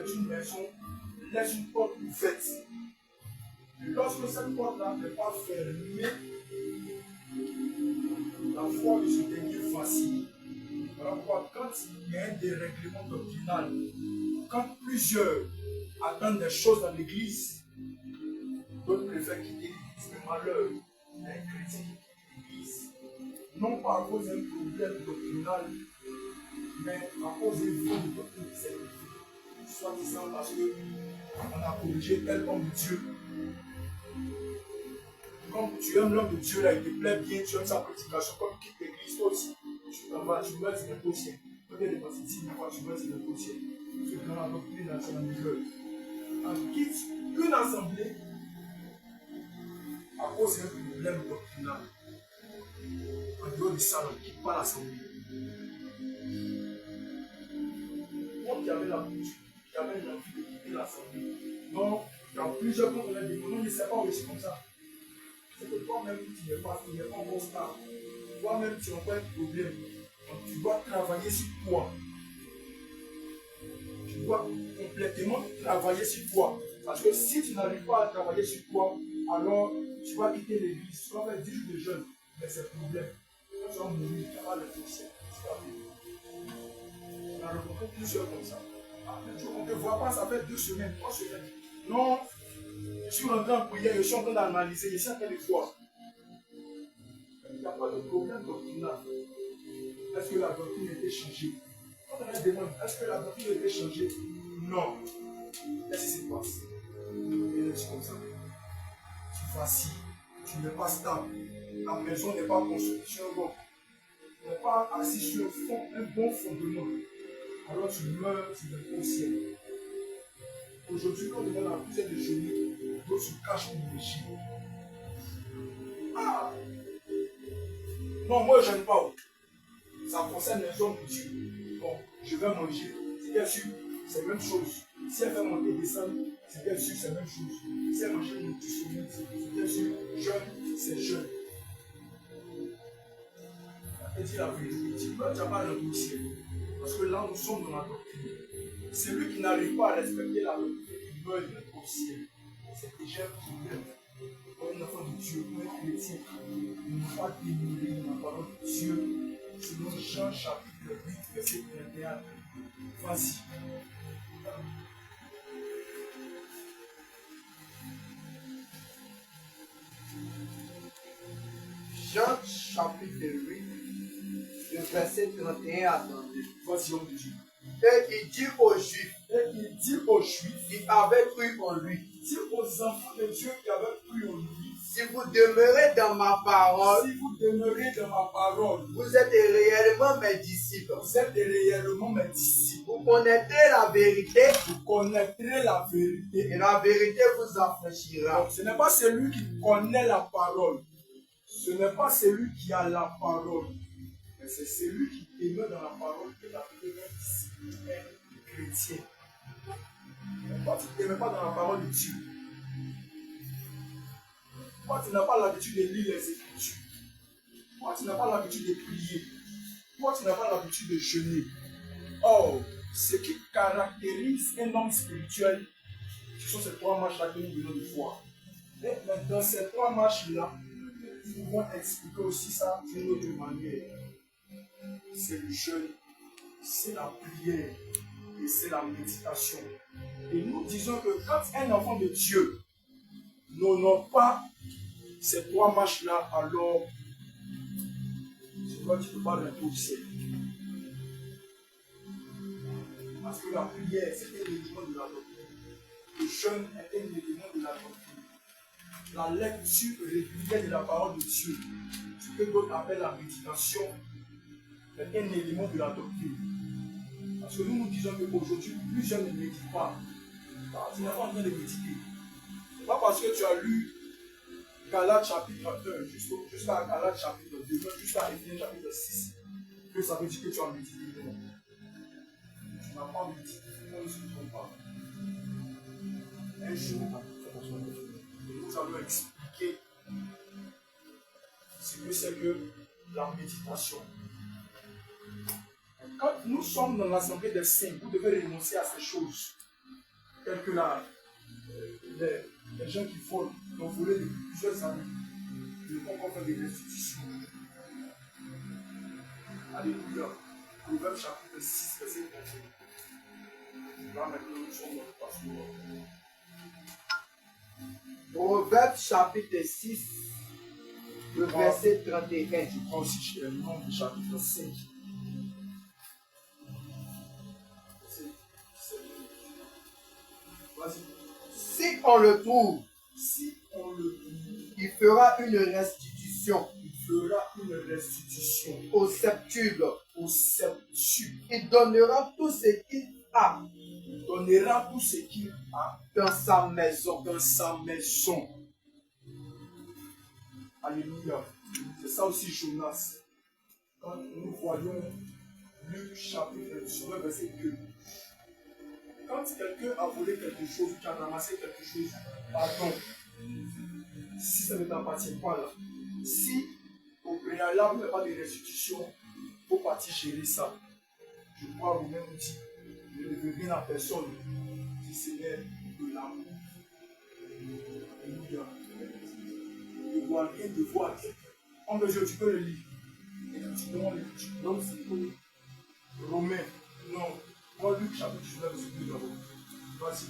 une maison, laisse une porte ouverte. Lorsque cette porte-là n'est pas fermée, la foi de ce dernier vacille. Alors quand il y a un dérèglement doctrinal, quand plusieurs attendent des choses dans l'église, d'autres préfèrent quitter l'église. Mais malheur, il y a un chrétien qui quitte l'église, non pas à cause d'un problème doctrinal, mais à cause d'un faux de doctrine qui s'est élevé. Soit disant parce qu'on a corrigé tel homme de Dieu. Comme tu aimes l'homme de Dieu, là, il te plaît bien, tu aimes sa prédication, comme quitte l'église, toi aussi, tu t'en vas, tu meurs sur le dossier. Peut-être dépasser 10 000 fois, tu meurs sur le dossier. Tu es dans la doctrine nationale. On quitte une assemblée à cause d'un problème doctrinal. En dehors du salon, on ne quitte pas l'assemblée. Moi qui avait la bouche, qui avait l'envie de quitter l'assemblée. Donc, dans plusieurs fois, on a dit, non, ne sais pas où c'est comme ça. C'est que toi-même, tu n'es pas encore stable. Toi-même, tu n'as pas un problème. Donc, tu dois travailler sur toi. Tu dois complètement travailler sur toi. Parce que si tu n'arrives pas à travailler sur toi, alors tu vas quitter l'église. Tu vas faire 10 jours de jeûne. Mais c'est le problème. Quand tu vas mourir, tu vas le faire. On a rencontré plusieurs comme ça. On ne te voit pas, ça fait 2 semaines, 3 semaines. Non, je suis rentré en prière, je suis en train d'analyser, je suis en train de voir. Il n'y a pas de problème doctrinal. Est-ce que la doctrine a été changée? Quand on a demandé, est-ce que la doctrine a été changée? Non. Qu'est-ce qui se passe? Et c'est comme ça. Tu vacilles, tu n'es pas stable. Ta maison n'est pas construite sur un roc. Tu n'es pas assis sur un bon fondement. Alors tu meurs sur le ciel. Aujourd'hui, quand on demande à plusieurs de genoux, d'autres se cachent pour le régime. Ah! Non, moi je n'aime pas. Ça concerne les hommes de Dieu. Bon, je vais manger. C'est bien sûr, c'est la même chose. Si elle fait monter et descendre, c'est bien sûr, c'est la même chose. Si elle mange une nutritionniste, c'est bien sûr, jeune, c'est jeune. Elle dit la vérité. Tu n'as pas le ciel. Parce que là, nous sommes dans la doctrine. Celui qui n'arrive pas à respecter la doctrine, il meurt au ciel. C'est déjà un problème. Pour un enfant de Dieu, pour un chrétien, il ne faut pas dénigrer la parole de Dieu. Selon Jean chapitre 8, verset 21. Vas-y. Jean chapitre 8, le verset 31 à 32. Voici homme de Dieu. Et il dit aux Juifs, qui avaient cru en lui, dit aux enfants de Dieu qui avaient cru en lui, si vous demeurez dans ma parole, vous êtes réellement mes disciples. Vous êtes réellement mes disciples. Vous connaîtrez la vérité. Vous connaîtrez la vérité. Et la vérité vous affranchira. Donc, ce n'est pas celui qui connaît la parole. Ce n'est pas celui qui a la parole. Mais c'est celui qui demeure dans la parole que la vérité est chrétien. Quand tu ne demeures pas dans la parole de Dieu, quand tu n'as pas l'habitude de lire les Écritures, quand tu n'as pas l'habitude de prier, quand tu n'as pas l'habitude de jeûner, oh, ce qui caractérise un homme spirituel, ce sont ces trois marches-là que nous venons de voir. Et dans ces trois marches-là, nous pouvons expliquer aussi ça d'une autre manière. C'est le jeûne, c'est la prière et c'est la méditation. Et nous disons que quand un enfant de Dieu n'honore pas ces trois marches-là, alors tu ne peux pas rentrer au ciel. Parce que la prière, c'est un élément de la doctrine. Le jeûne est un élément de la doctrine. La lecture régulière de la parole de Dieu, ce que d'autres appellent la méditation, est un élément de la doctrine. Parce que nous disons qu'aujourd'hui, plusieurs ne méditent pas. Tu n'es pas en train de méditer. Ce n'est pas parce que tu as lu Galates chapitre 1 jusqu'à Galates chapitre 2, jusqu'à Éphésiens chapitre 6, que ça veut dire que tu as médité. Non. Tu n'as pas médité. On ne se trompe pas. Un jour, nous allons expliquer ce que c'est que la méditation. Quand nous sommes dans l'assemblée des saints, vous devez renoncer à ces choses. Telles que les gens qui volent, qui ont volé depuis plusieurs années, ne vont pas faire des restitutions. Alléluia. Proverbe chapitre 6, verset 21. Là maintenant, nous sommes dans le passeport. Proverbe chapitre 6, le verset 31. Je prends aussi le nom du chapitre 5. Si on le trouve, il fera une restitution. Au septuple. Il donnera tout ce qu'il a. Dans sa maison. Alléluia. C'est ça aussi Jonas. Quand nous voyons Luc chapitre 19, verset 2. Quand quelqu'un a volé quelque chose, tu as ramassé quelque chose, pardon, si ça ne t'appartient pas là, si au préalable il n'y a pas de restitution, il faut partir gérer ça. Je crois vous-même dit, ne devez rien à personne si ce n'est de l'amour. Alléluia. Ne dois rien devoir à quelqu'un. En mesure, tu peux le lire. Et quand tu demandes l'écriture, non, c'est pour Romains, non. Moi, Luc chapitre 19, verset 2 d'abord. Vas-y,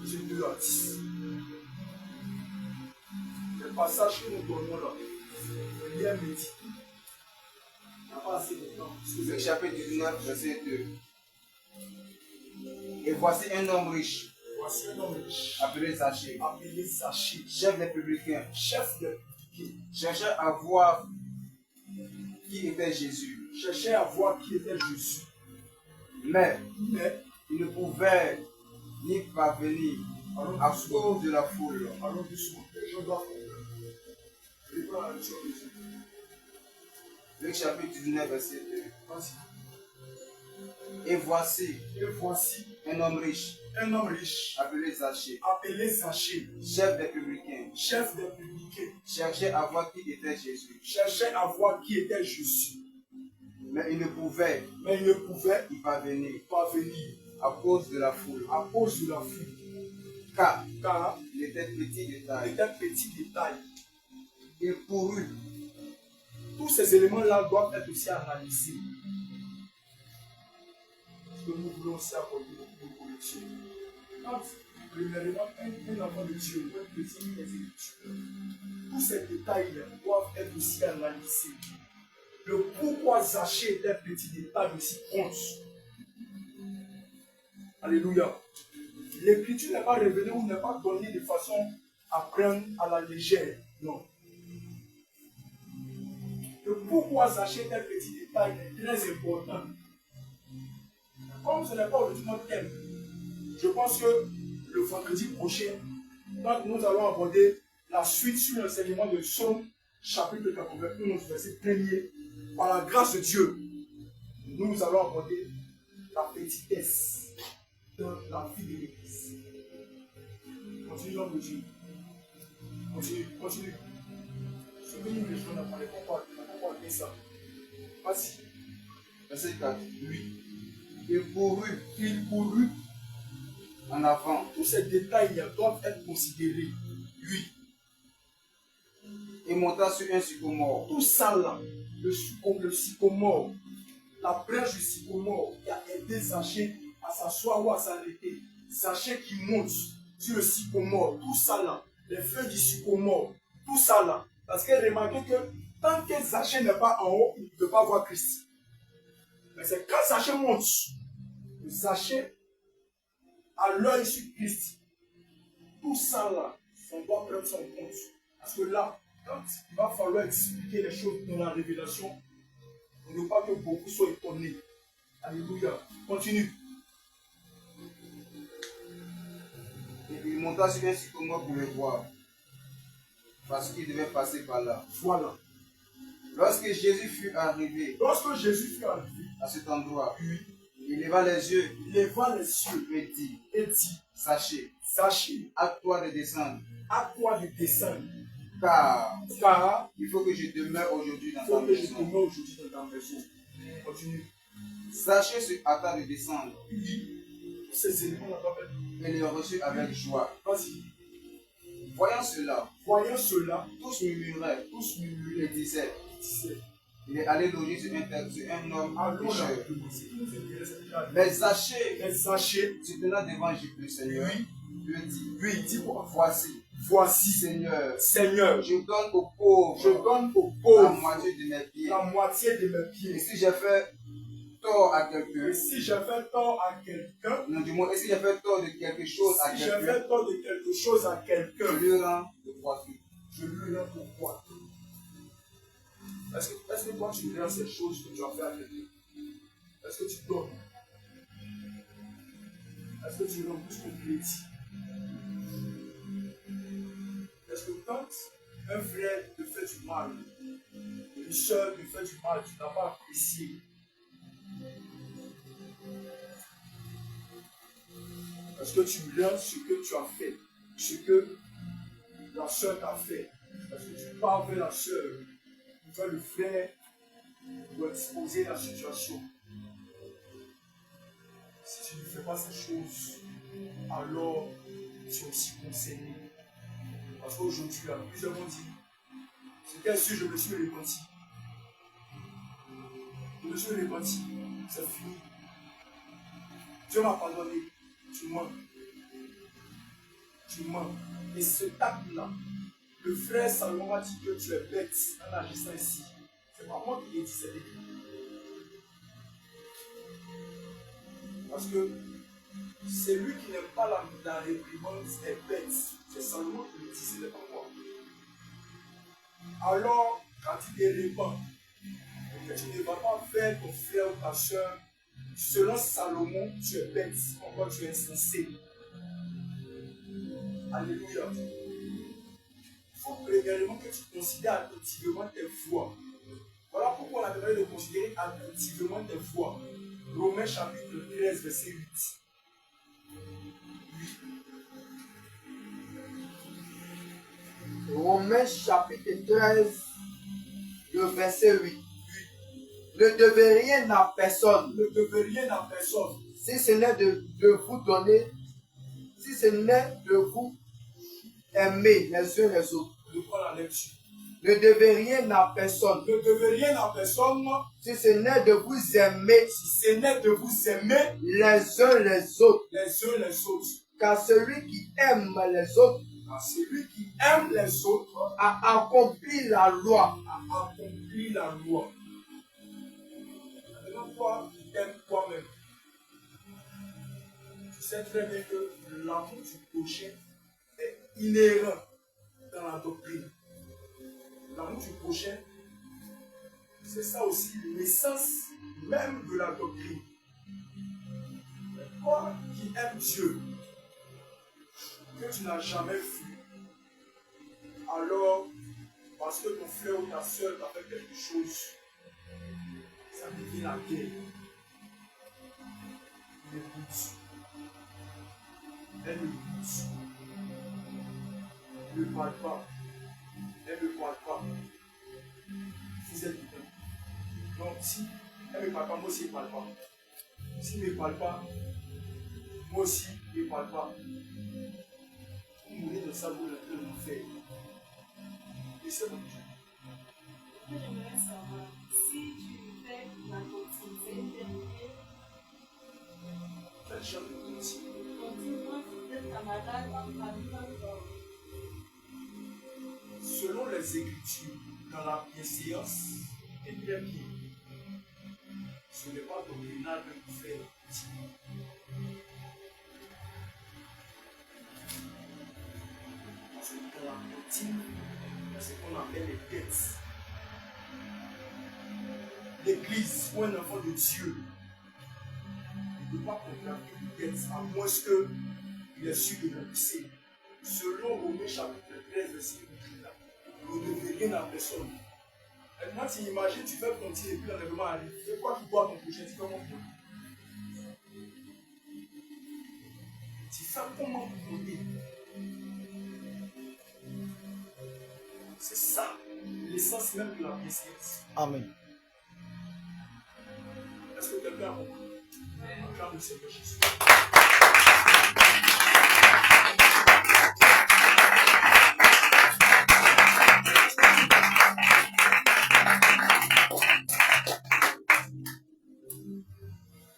verset 2 à 10. Les passages que nous donnons là, rien méditer. Il n'y a pas assez de temps. Luc chapitre 19, verset 2. Et voici un homme riche. Appelé Zachée. Chef des publicains. Cherchait à voir qui était Jésus. Mais il ne pouvait ni parvenir à cause de la foule. Luc chapitre 19, verset 2. Vas-y. Et voici un homme riche, appelé Zachée, chef des publicains, cherchait à voir qui était Jésus. Mais il ne pouvait y parvenir à cause de la foule. Car il était petit de taille. Il courut. Tous ces éléments-là doivent être aussi analysés. Parce que nous voulons aussi accorder beaucoup de correction. Quand, premièrement, un enfant de Dieu, un petit des Écritures, tous ces détails doivent être aussi analysés. Le pourquoi Zachée était petit détail aussi compte. Alléluia. L'écriture n'est pas révélée ou n'est pas donnée de façon à prendre à la légère. Non. Le pourquoi Zachée est un petit détail est très important. Comme ce n'est pas aujourd'hui notre thème, je pense que le vendredi prochain, quand nous allons aborder la suite sur l'enseignement de Psaume, chapitre 91, verset 1er, par la grâce de Dieu, nous allons aborder la petitesse de la vie de l'Église. Continue, l'homme de Dieu. Continue. Ce que nous les gens n'ont pas parlé ça. Vas-y. Verset 4. Oui. Il courut en avant. Tous ces détails doivent être considérés. Oui. Et monta sur un sycomore. Tout ça là, le sycomore, la branche du sycomore qui a aidé Zachée à s'asseoir ou à s'arrêter. Zachée qui monte sur le sycomore, tout ça là, les feuilles du sycomore, tout ça là. Parce que remarquez que tant que Zachée n'est pas en haut, il ne peut pas voir Christ. Mais c'est quand Zachée monte, Zachée a l'œil sur Christ. Tout ça là, on doit prendre son compte. Parce que là, quand il va falloir expliquer les choses dans la révélation, on ne veut pas que beaucoup soient étonnés. Alléluia. Continue. Et il monta sur un sycomore pour le voir. Parce qu'il devait passer par là. Voilà. Lorsque Jésus fut arrivé à cet endroit, oui, il leva les yeux et dit, Sachez, hâte-toi de descendre. Car il faut que je demeure aujourd'hui dans ta maison. Continue. Zachée se hâta de descendre. Oui. Ces éléments et le reçut avec joie. Vas-y. Voyant cela, tous murmuraient et disaient, il est allé loger sur un homme pécheur. Mais Zachée, se tenant devant le Seigneur, lui dit, voici, Seigneur, je donne aux pauvres la moitié de mes pieds. Et si j'ai fait tort à quelqu'un, non, du moins, et si j'ai fait tort de quelque chose à quelqu'un, je lui rends de profit. Est-ce que toi tu rends ces choses que tu as fait à quelqu'un? Est-ce que tu donnes? Est-ce que tu rends plus qu'on crédit? Est-ce que quand un frère te fait du mal, une soeur te fait du mal, tu n'as pas apprécié? Est-ce que tu rends ce que tu as fait, ce que la soeur t'a fait? Est-ce que tu parles vers la soeur, vers le frère, pour exposer la situation? Si tu ne fais pas ces choses, alors tu es aussi concerné. Parce qu'aujourd'hui, plusieurs m'ont dit, c'était sûr, je me suis repenti. C'est fini. Dieu m'a pardonné. Tu mens. Et ce acte-là, le frère Salomon m'a dit que tu es bête en agissant ici. C'est pas moi qui l'ai dit, c'est l'écrit. Parce que celui qui n'aime pas la réprimande est bête. C'est Salomon qui le dit, ce n'est pas moi. Alors, quand il te répand, que tu ne vas pas faire ton frère ou ta soeur, selon Salomon, tu es bête, encore tu es insensé. Alléluia. Il faut premièrement que tu considères activement tes voies. Voilà pourquoi la train de considérer attentivement tes voix. Romains chapitre 13, verset 8. Romains chapitre 13, le verset 8. Ne devez rien à personne. Ne devez rien à personne. Si ce n'est de vous donner, si ce n'est de vous aimer les uns les autres. Je prends la lecture. Ne devez rien à personne. Ne devez rien à personne. Si ce n'est de vous aimer. Si ce n'est de vous aimer les uns les autres. Les uns les autres. Car celui qui aime les autres. Car celui qui aime les autres a accompli la loi. A accompli la loi. Maintenant, toi qui aimes toi-même, tu sais très bien que l'amour du prochain est inhérent dans la doctrine. L'amour du prochain, c'est ça aussi l'essence même de la doctrine. Mais toi qui aimes Dieu, que tu n'as jamais vu, alors, parce que ton frère ou ta soeur t'a fait quelque chose, ça devient la guerre. Elle écoute. Elle écoute. Ne parle pas. Elle ne parle pas. Vous êtes bien. Donc, si elle ne parle pas, moi aussi, elle ne parle pas. S'il ne parle pas, moi aussi, il ne parle pas. Vous mourrez de ça, vous le faire. Et c'est bon. J'aimerais savoir si tu fais la cantine, c'est une vérité. Quel genre de cantine? Cantine, moi, peut-être camarade en famille. Selon les Écritures, dans la bienséance et bien bien, ce n'est pas doctrinal de vous faire petit. Parce que dans la cantine, c'est ce qu'on appelle les têtes. L'église ou un enfant de Dieu ne peut pas comprendre une tête à moins qu'il ait su de la pisser. Selon Romains chapitre 13, verset 8, ne devez rien à personne. Maintenant, tu imagines, tu fais ton tir et puis l'enlèvement arrive. C'est quoi qui boit ton prochain? Tu fais comment pour lui? Tu fais comment pour lui? C'est ça l'essence même de la bienséance. Amen. Est-ce que quelqu'un a compris? Acclame le Seigneur Jésus.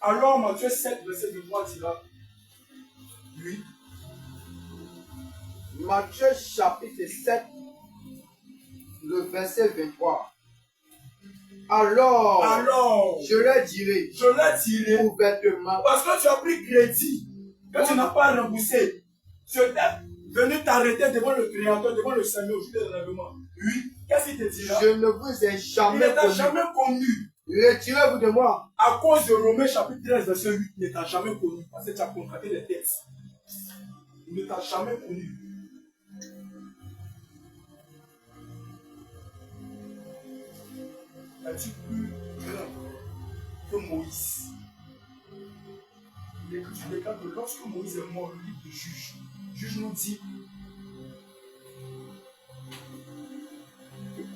Alors Matthieu 7, verset 23 dira, oui. Matthieu chapitre 7, le verset 23. Alors, je leur dirai ouvertement, parce que tu as pris crédit, que tu n'as pas remboursé, tu es venu t'arrêter devant le Créateur, devant le Seigneur au jour de l'enlèvement. Oui, qu'est-ce qu'il te dira? Je ne vous ai Il ne t'a jamais connu. Retirez-vous de moi. À cause de Romains chapitre 13, verset 8, il ne t'a jamais connu. Parce que tu as contracté les textes. Il ne t'a jamais connu. Es-tu plus grand que Moïse? L'Écriture déclare que lorsque Moïse est mort, le livre de Juge, Juge nous dit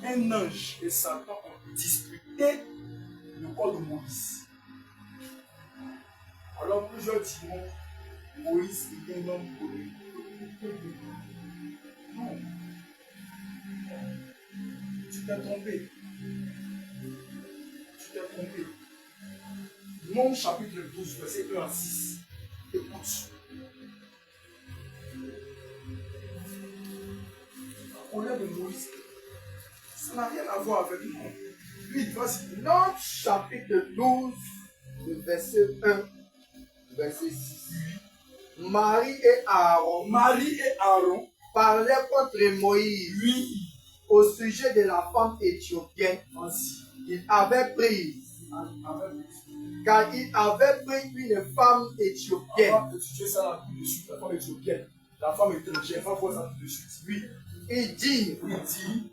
qu'un ange et Satan ont disputé le corps de Moïse. Alors plusieurs diront, Moïse est un homme connu. Non. Tu t'es trompé. Tu t'es trompé. Nom chapitre 12, verset 1 à 6. Écoute. La colère de Moïse, ça n'a rien à voir avec nous. Lui, vas-y. Nom chapitre 12, le verset 1, verset 6. Marie et Aaron parlaient contre Moïse. Oui. Au sujet de la femme éthiopienne qu'il avait prise. Car il avait pris une femme éthiopienne. On va étudier ça tout de suite, la femme éthiopienne. La femme étrangère, on va voir ça tout de suite. Oui. Il dit, Il dit,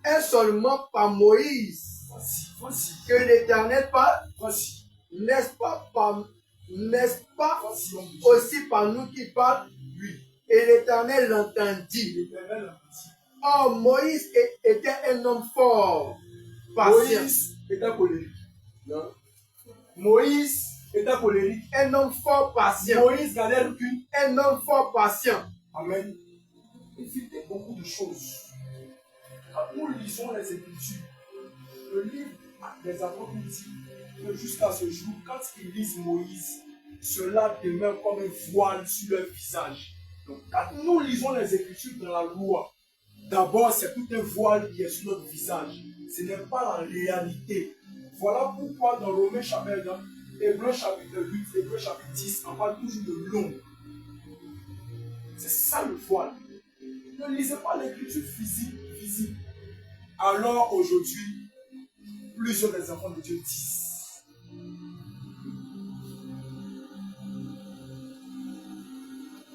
et seulement par Moïse que l'Éternel parle, Voici. n'est-ce pas aussi par nous qui parle? Oui. Et l'Éternel l'entendit. L'Éternel a dit. Oh, Moïse était un homme fort, patient. Moïse était colérique. Non. Moïse était colérique. Un homme fort patient. Moïse gardait recul. Un homme fort patient. Amen. Il fit beaucoup de choses. Quand nous lisons les Écritures, le livre des Apôtres dit que jusqu'à ce jour, quand ils lisent Moïse, cela demeure comme un voile sur leur visage. Donc, quand nous lisons les Écritures dans la loi, d'abord, c'est tout un voile qui est sur notre visage. Ce n'est pas la réalité. Voilà pourquoi dans Romains chapitre 1, Hébreux chapitre 8, Hébreux chapitre 10, on parle toujours de l'ombre. C'est ça le voile. Ne lisez pas l'écriture physique, visible. Alors aujourd'hui, plusieurs des enfants de Dieu disent.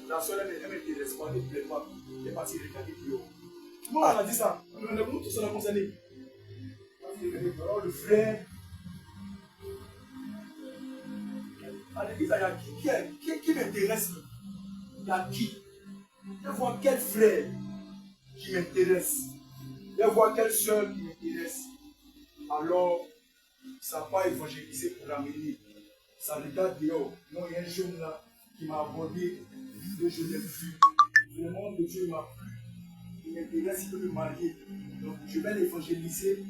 La soeur, elle m'intéresse pas, elle ne plaît pas. Elle est partie regarder plus haut. Nous, on a dit ça. Nous tous, on a concerné. Alors, le frère. À l'église, il y a qui m'intéresse. Il y a qui? Je vois quel frère qui m'intéresse. Je vois quelle soeur qui m'intéresse. Alors, ça n'a pas évangélisé pour l'amener. Ça regarde dehors. Moi, il y a un jeune là qui m'a abordé. Je l'ai vu. Le nom de Dieu m'a plu. Il m'intéresse, il peut me marier. Donc, je vais l'évangéliser.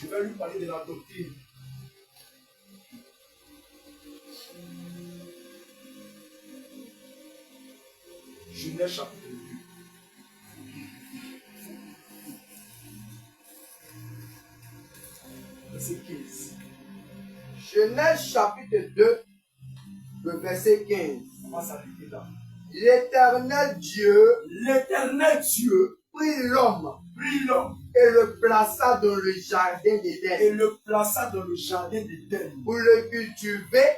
Je vais lui parler de la doctrine. Genèse chapitre 2. Verset 15. Genèse chapitre 2, le verset 15. On va s'arrêter là. L'Éternel Dieu prit l'homme et le plaça dans le jardin d'Éden. Pour le cultiver,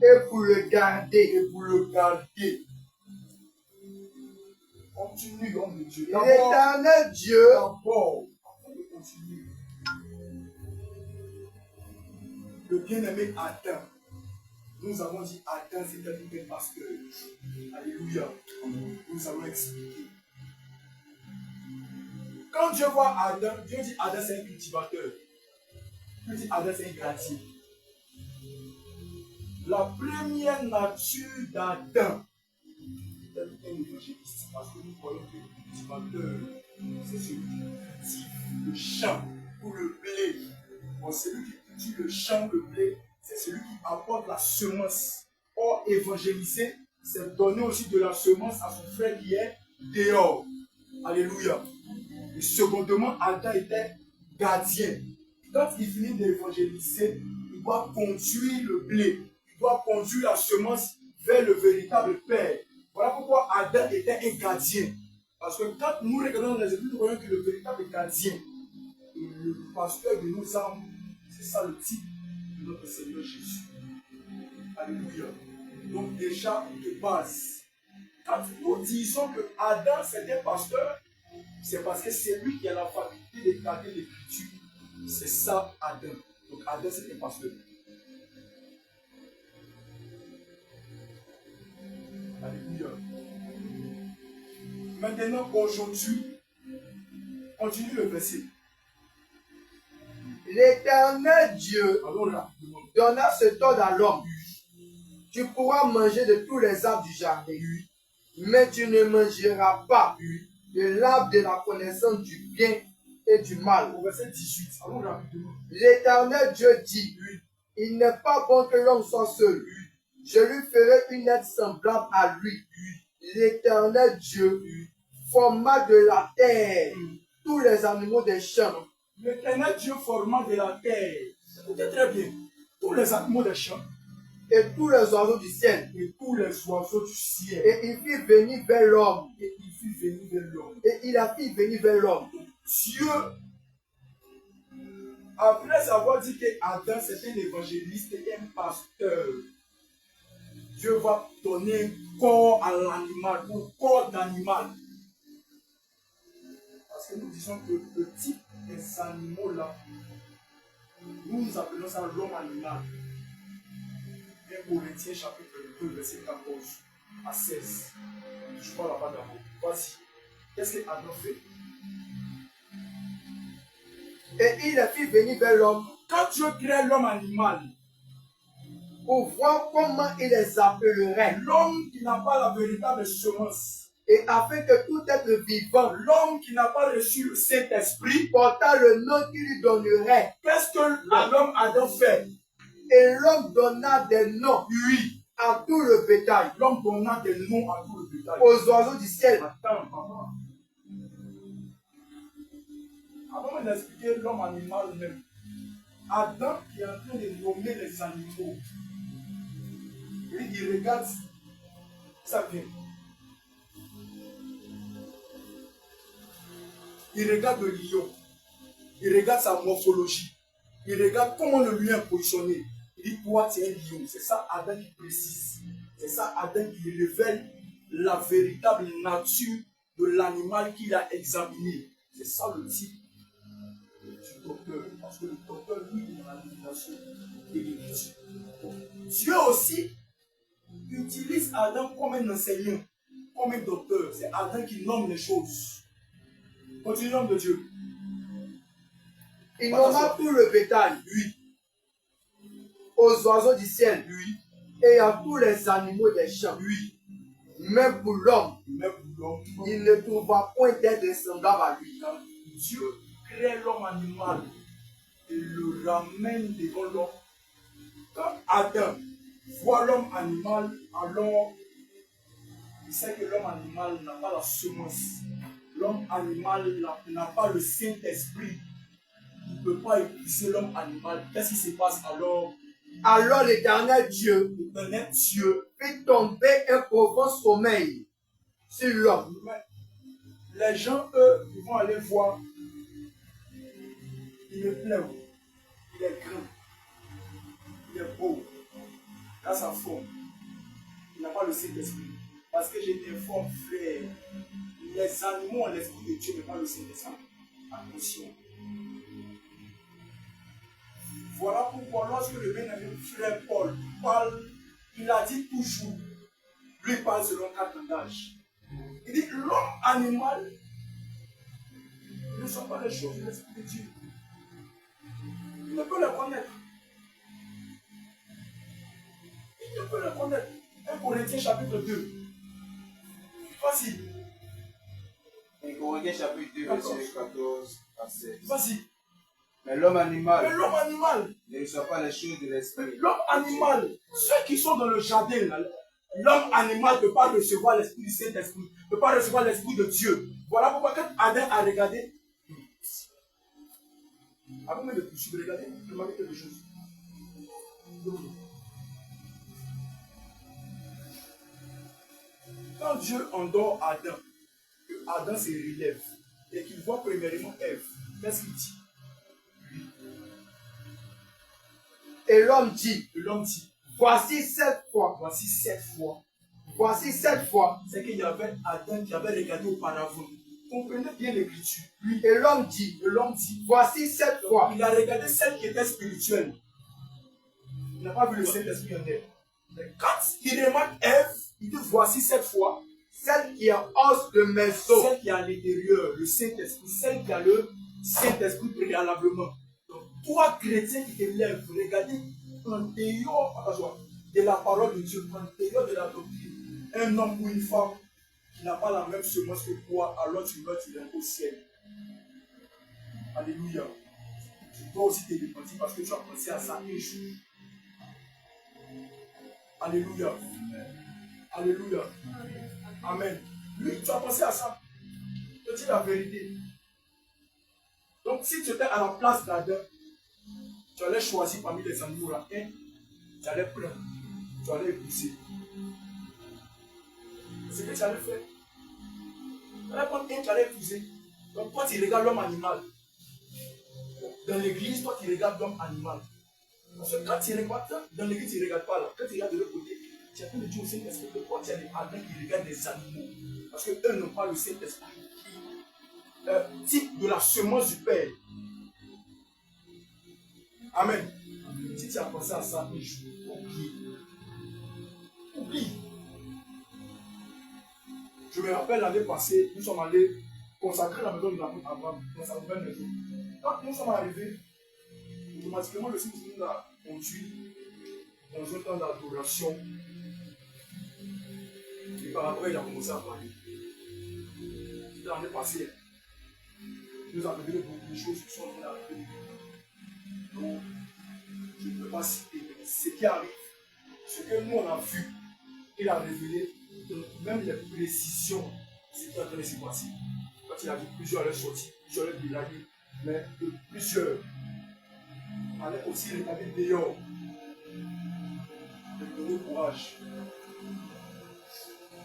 et pour le garder. Continue, homme de Dieu. L'Éternel Dieu, D'abord, avant de continuer, le bien-aimé Adam. Nous avons dit Adam, c'était un pasteur. Alléluia. Nous allons expliquer. Quand Dieu voit Adam, Dieu dit Adam c'est un cultivateur. Dieu dit Adam c'est un gratier. La première nature d'Adam est un évangéliste. Parce que nous croyons que le cultivateur, c'est celui qui cultive le champ ou le blé. Bon, celui qui cultive le champ ou le blé, c'est celui qui apporte la semence. Or, évangéliser, c'est donner aussi de la semence à son frère qui est dehors. Alléluia. Et secondement, Adam était gardien. Quand il finit d'évangéliser, il doit conduire le blé. Il doit conduire la semence vers le véritable Père. Voilà pourquoi Adam était un gardien. Parce que quand nous regardons les Écritures, nous voyons que le véritable gardien, le pasteur de nos âmes, c'est ça le type de notre Seigneur Jésus. Alléluia. Donc déjà, de base, quand nous disons que Adam c'était un pasteur, c'est parce que c'est lui qui a la faculté de garder l'écriture. C'est ça Adam. Donc Adam c'est un pasteur. Alléluia. Maintenant, aujourd'hui, continue le verset. l'Éternel Dieu donna cet ordre à l'homme. Tu pourras manger de tous les arbres du jardin, mais tu ne mangeras pas de l'arbre de la connaissance du bien et du mal. Au verset 18, allons rapidement. L'Éternel Dieu dit, il n'est pas bon que l'homme soit seul. Je lui ferai une aide semblable à lui. L'Éternel Dieu forma de la terre tous les animaux des champs. L'Éternel Dieu forma de la terre. Écoutez très bien. Tous les animaux des champs. Et tous les oiseaux du ciel. Et tous les oiseaux du ciel. Et il fit venir vers l'homme. Et il fit venir vers l'homme. Et il a fait venir vers l'homme. Dieu, après avoir dit que Adam c'était un évangéliste et un pasteur, Dieu va donner un corps à l'animal, un corps d'animal. Parce que nous disons que le type des animaux là, nous appelons ça l'homme animal. 1 Corinthiens chapitre 2, verset 14 à 16. Je parle là-bas d'abord. Voici. Qu'est-ce que Adam fait? Et il les fit venir vers l'homme. Quand Dieu crée l'homme animal, pour voir comment il les appellerait. L'homme qui n'a pas la véritable semence. Et afin que tout être vivant, l'homme qui n'a pas reçu le Saint-Esprit, porta le nom qu'il lui donnerait. Qu'est-ce que l'homme Adam fait? Et l'homme donna des noms, oui, à tout le bétail. L'homme donna des noms à tout le bétail. Aux oiseaux du ciel. Attends, papa. Avant d'expliquer l'homme animal même, Adam qui est en train de nommer les animaux. Il regarde ça vient. Il regarde le lion. Il regarde sa morphologie. Il regarde comment le lion est positionné. Il dit, toi, tu es un lion. C'est ça Adam qui précise. C'est ça Adam qui révèle la véritable nature de l'animal qu'il a examiné. C'est ça le type du docteur. Parce que le docteur, lui, il est dans la divination de l'écriture. Dieu aussi utilise Adam comme un enseignant, comme un docteur. C'est Adam qui nomme les choses. Continue le nom de Dieu. Il nomma tout le bétail. Oui. Aux oiseaux du ciel. Oui. Et à tous les animaux des champs. Oui. Même pour l'homme. Il ne trouva point d'être semblable à lui. Dieu crée l'homme animal et le ramène devant l'homme. Quand Adam voit l'homme animal, alors il sait que l'homme animal n'a pas la semence. L'homme animal n'a pas le Saint-Esprit. Il ne peut pas épouser l'homme animal. Qu'est-ce qui se passe alors? Alors l'Éternel Dieu fit tomber un profond sommeil sur l'homme. Les gens, eux, ils vont aller voir. Il est plein. Il est grand. Il est beau. Dans sa forme. Il n'a pas le Saint-Esprit. Parce que je t'informe, frère, les animaux ont l'Esprit de Dieu, mais pas le Saint-Esprit. Attention. Voilà pourquoi lorsque le bien-aimé frère Paul parle, il a dit toujours, lui parle selon 4 langages. Il dit l'homme animal ne sont pas les choses de l'Esprit de Dieu. Il ne peut les connaître. Il ne peut les connaître. 1 Corinthiens chapitre 2. Vas-y. 1 Corinthiens chapitre 2, verset 14 à 16. Vas-y. Mais l'homme animal ne reçoit pas les choses de l'esprit. L'homme animal, ceux qui sont dans le jardin, l'homme animal ne peut pas recevoir l'esprit du Saint-Esprit, ne peut pas recevoir l'esprit de Dieu. Voilà pourquoi quand Adam a regardé, avant même de poursuivre, regardez, il m'a dit quelque chose. Quand Dieu endort Adam, que Adam se relève et qu'il voit premièrement Ève, qu'est-ce qu'il dit? Et l'homme dit, voici 7 fois. C'est qu'il y avait Adam qui avait regardé auparavant. Comprenez bien l'écriture. Et l'homme dit, voici 7 fois. Il a regardé celle qui était spirituelle. Il n'a pas vu le Saint-Esprit en elle. Mais quand il remarque Ève, il dit voici 7 fois. Celle qui est os de mes os. Celle qui est à l'intérieur, le Saint-Esprit. Celle qui a le Saint-Esprit préalablement. Donc, toi, chrétien qui te lèves, regardez en dehors de la parole de Dieu, en dehors de la doctrine. Un homme ou une femme qui n'a pas la même semence que toi, alors tu vas tirer au ciel. Alléluia. Tu dois aussi te repentir parce que tu as pensé à ça un jour. Alléluia. Alléluia. Amen. Lui, tu as pensé à ça. Je te dis la vérité. Donc, si tu étais à la place d'Adam, tu allais choisir parmi les animaux là. Un, tu allais prendre, tu allais épouser. C'est ce que tu allais faire. Tu allais prendre un, tu allais épouser. Donc, toi, tu regardes l'homme animal. Dans l'église, toi, tu regardes l'homme animal. Parce que quand tu regardes dans l'église, tu ne regardes pas là. Quand tu regardes de l'autre côté, tu as fait le Dieu au Saint-Esprit. Pourquoi tu as des Adams qui regardent des animaux? Parce qu'eux n'ont pas le Saint-Esprit. type de la semence du Père. Amen. Si tu as pensé à ça un jour, oublie. Je me rappelle l'année passée, nous sommes allés consacrer la maison de Abraham dans sa nouvelle maison. Quand nous sommes arrivés, automatiquement le Seigneur nous a conduit dans un temps d'adoration. Et par après, il a commencé à parler. C'était l'année passée. Il nous a révélé beaucoup de choses qui sont arrivées. Donc, je ne peux pas citer, mais ce qui arrive, ce que nous on a vu, il a révélé, même les précisions, ce qui est en train de se passer. Quand il a dit plusieurs leur sortis, plusieurs leur bilagués, mais de plusieurs. On allait aussi regarder dehors, de donner courage.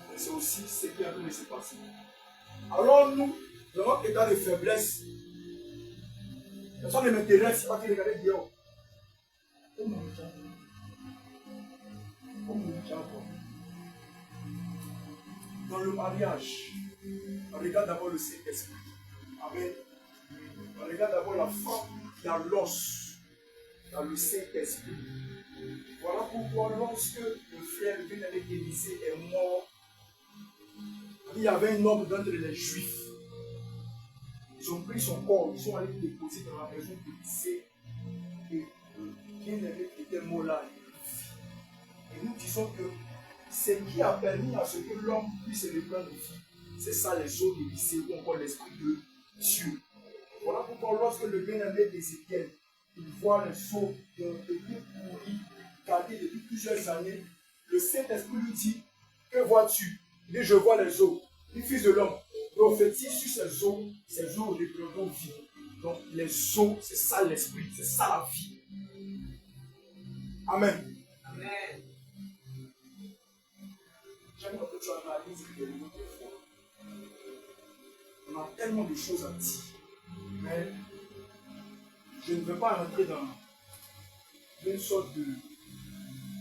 Mais c'est aussi ce qui est en train de se passer. Alors nous, dans notre état de faiblesse, personne ne m'intéresse, c'est pas qu'il regarde dehors. Dans le mariage, on regarde d'abord le Saint-Esprit. Amen. On regarde d'abord la femme qui a l'os dans le Saint-Esprit. Voilà pourquoi lorsque le frère vient avec Élisée est mort, il y avait un homme d'entre les Juifs. Ils ont pris son corps, ils sont allés le déposer dans la maison d'Élisée. Et le bien-aimé qui était mort là, et nous disons que ce qui a permis à ce que l'homme puisse se reprendre de vie, c'est ça les eaux d'Élisée ou encore l'Esprit de Dieu. Voilà pourquoi lorsque le bien-aimé d'Ézéchiel, il voit les eaux qui ont été pourries, gardées depuis plusieurs années, le Saint-Esprit lui dit, que vois-tu? Il dit, je vois les eaux. Il dit, fils de l'homme, prophétise sur ces eaux reprendront vie. Donc les eaux, c'est ça l'Esprit, c'est ça la vie. Amen. Amen. J'aime que tu analyses les mots des fois. On a tellement de choses à dire, mais je ne veux pas rentrer dans une sorte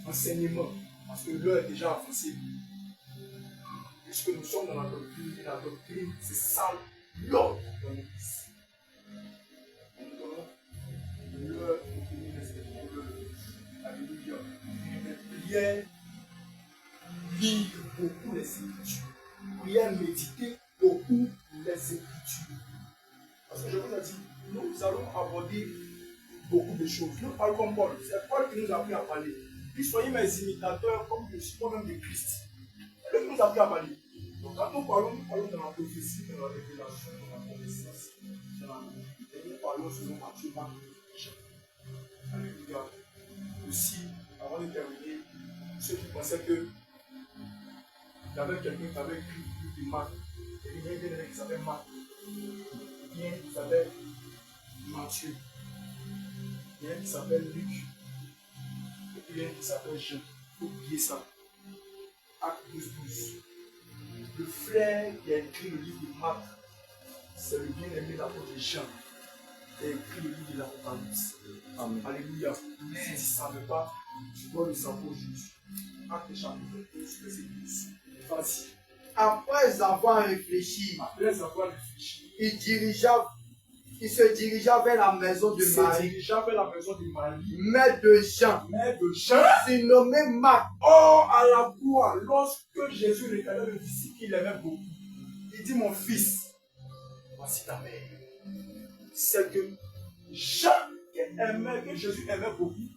d'enseignement, parce que l'heure est déjà avancée. Puisque nous sommes dans la doctrine, et la doctrine, c'est ça l'ordre dans l'Église. L'heure pour tenir les Écritures. Alléluia. Prière, lire beaucoup les Écritures. Prière, méditer beaucoup les Écritures. Parce que je vous ai dit, nous allons aborder beaucoup de choses. Nous parlons comme Paul. C'est Paul qui nous a appris à parler. Puis soyez mes imitateurs comme je suis moi-même de Christ. C'est lui qui nous a appris à parler. Donc quand nous parlons de la prophétie, de la révélation, de la connaissance, de la vérité. Nous parlons selon Matthieu, Marc, Jean. Alléluia. Aussi, avant de terminer, ceux qui pensaient que il y avait quelqu'un qui avait écrit le livre de Marc, et il y avait quelqu'un qui s'appelle Marc, bien qui s'appelle Matthieu, bien qui s'appelle Luc, et bien qui s'appelle Jean. Il faut oublier ça. Acte 12. Le frère qui a écrit le livre de Marc, c'est le bien-aimé de l'apôtre Jean, qui a écrit le livre de l'Apocalypse. Amen. Alléluia. Si tu ne savais pas, tu dois le savoir aujourd'hui. Acte chapitre 12, verset 12. Vas-y. Après avoir réfléchi, il se dirigea vers la maison de Marie, mère de Jean, surnommé Marc. Or, à la croix, lorsque Jésus regardait le disciple qu'il aimait beaucoup, il dit, mon fils, voici ta mère. C'est que Jean, que Jésus aimait beaucoup,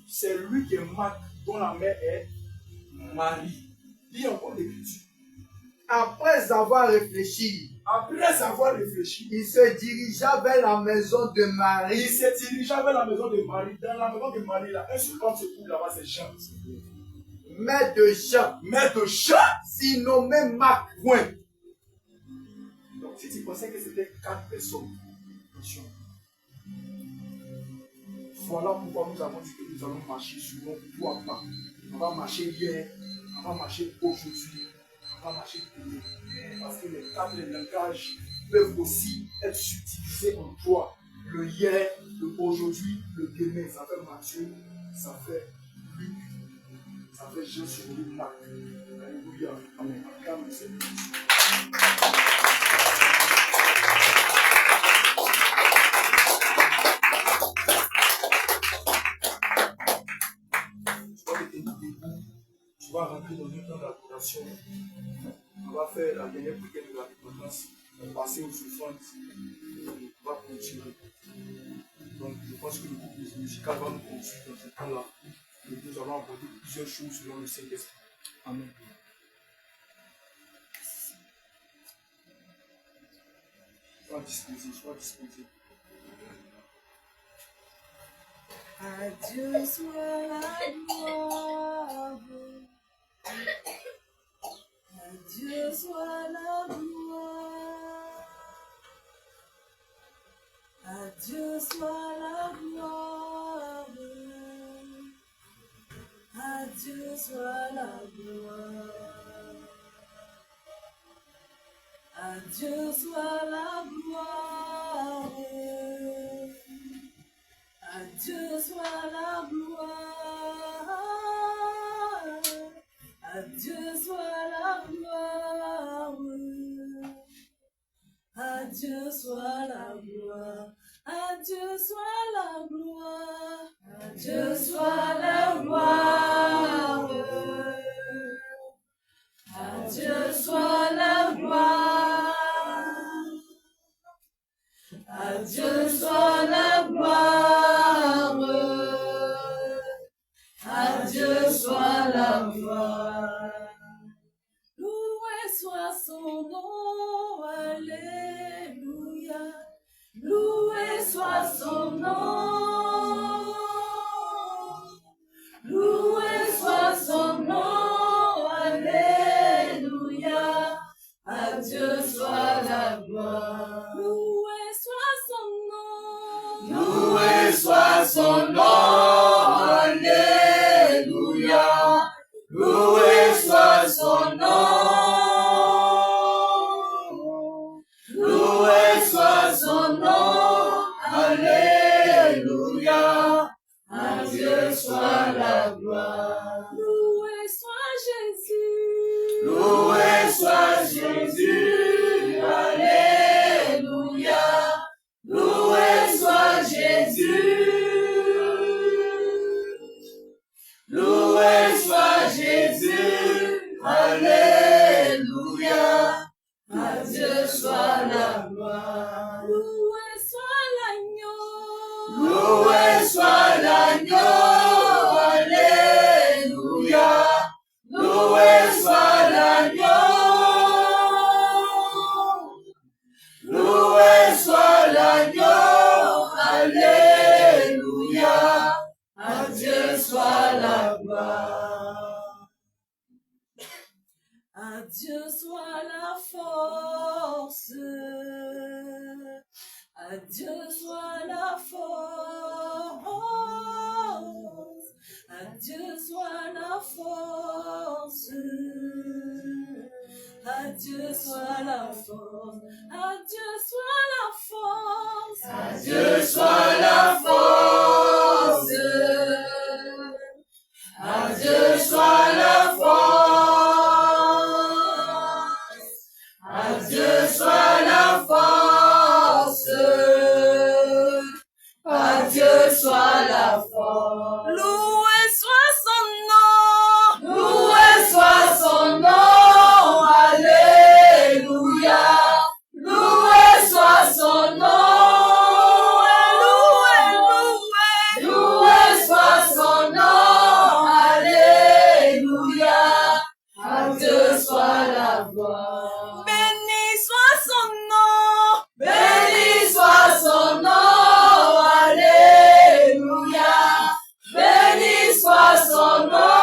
c'est lui qui est Marc, dont la mère est Marie. Lis encore l'Écriture. Après avoir réfléchi, il se dirigea vers la maison de Marie. Dans la maison de Marie, là, un seul homme se trouve là-bas, c'est Jean. Mère de Jean, surnommé Marc. Point. Donc, si tu pensais que c'était 4 personnes, attention. Voilà pourquoi nous avons dit que nous allons marcher sur nos 3 pas. On va marcher hier, on va marcher aujourd'hui, on va marcher demain. Parce que les 4 langages peuvent aussi être subdivisés en 3. Le hier, le aujourd'hui, le demain. Ça fait Matthieu, ça fait Luc, ça fait Jean sur le Marc. Alléluia. Amen. Acclame le Seigneur. va rentrer dans une temps d'adoration. On va faire la dernière prière de la repentance, passer aux souffrances, et on va continuer. Donc, je pense que le groupe musical va nous conduire dans ce temps-là. Et nous allons aborder plusieurs choses selon le Saint-Esprit. Amen. Sois disposé, sois disposé. À Dieu soit la gloire. À Dieu soit la gloire. À Dieu soit la gloire. À Dieu soit la gloire. À Dieu soit la gloire. À Dieu soit la gloire. À Dieu soit la gloire. À Dieu soit la gloire. À Dieu soit la gloire. À Dieu soit la gloire. À Dieu soit la gloire. À Dieu soit la gloire. À Dieu soit la gloire. Loué soit son nom, alléluia. Loué soit son nom. Loué soit son nom, alléluia. À Dieu soit la gloire. Loué soit son nom. Loué soit son nom, alléluia. Loué soit son nom. Loué soit son nom, alléluia. À Dieu soit la gloire. Loué soit Jésus. Loué soit Jésus, alléluia. Loué soit Jésus. Loué soit Jésus, alléluia. À Dieu soit la gloire. Loué soit l'agneau. Loué soit l'agneau, alléluia. Loué soit l'agneau. Loué soit l'agneau, alléluia. À Dieu soit la gloire. À Dieu soit la force. À Dieu soit la force. À Dieu soit la force. À Dieu soit la force. À Dieu soit la force. À Dieu soit la force. À Dieu soit la force. À Dieu soit la force. À Dieu soit la force. Loué soit son nom. Loué soit son nom. Alléluia. Loué soit son nom. Loué, loué. Loué soit son nom. Alléluia. À Dieu soit la gloire. Béni soit son nom. Béni soit son nom. Alléluia. Béni soit son nom.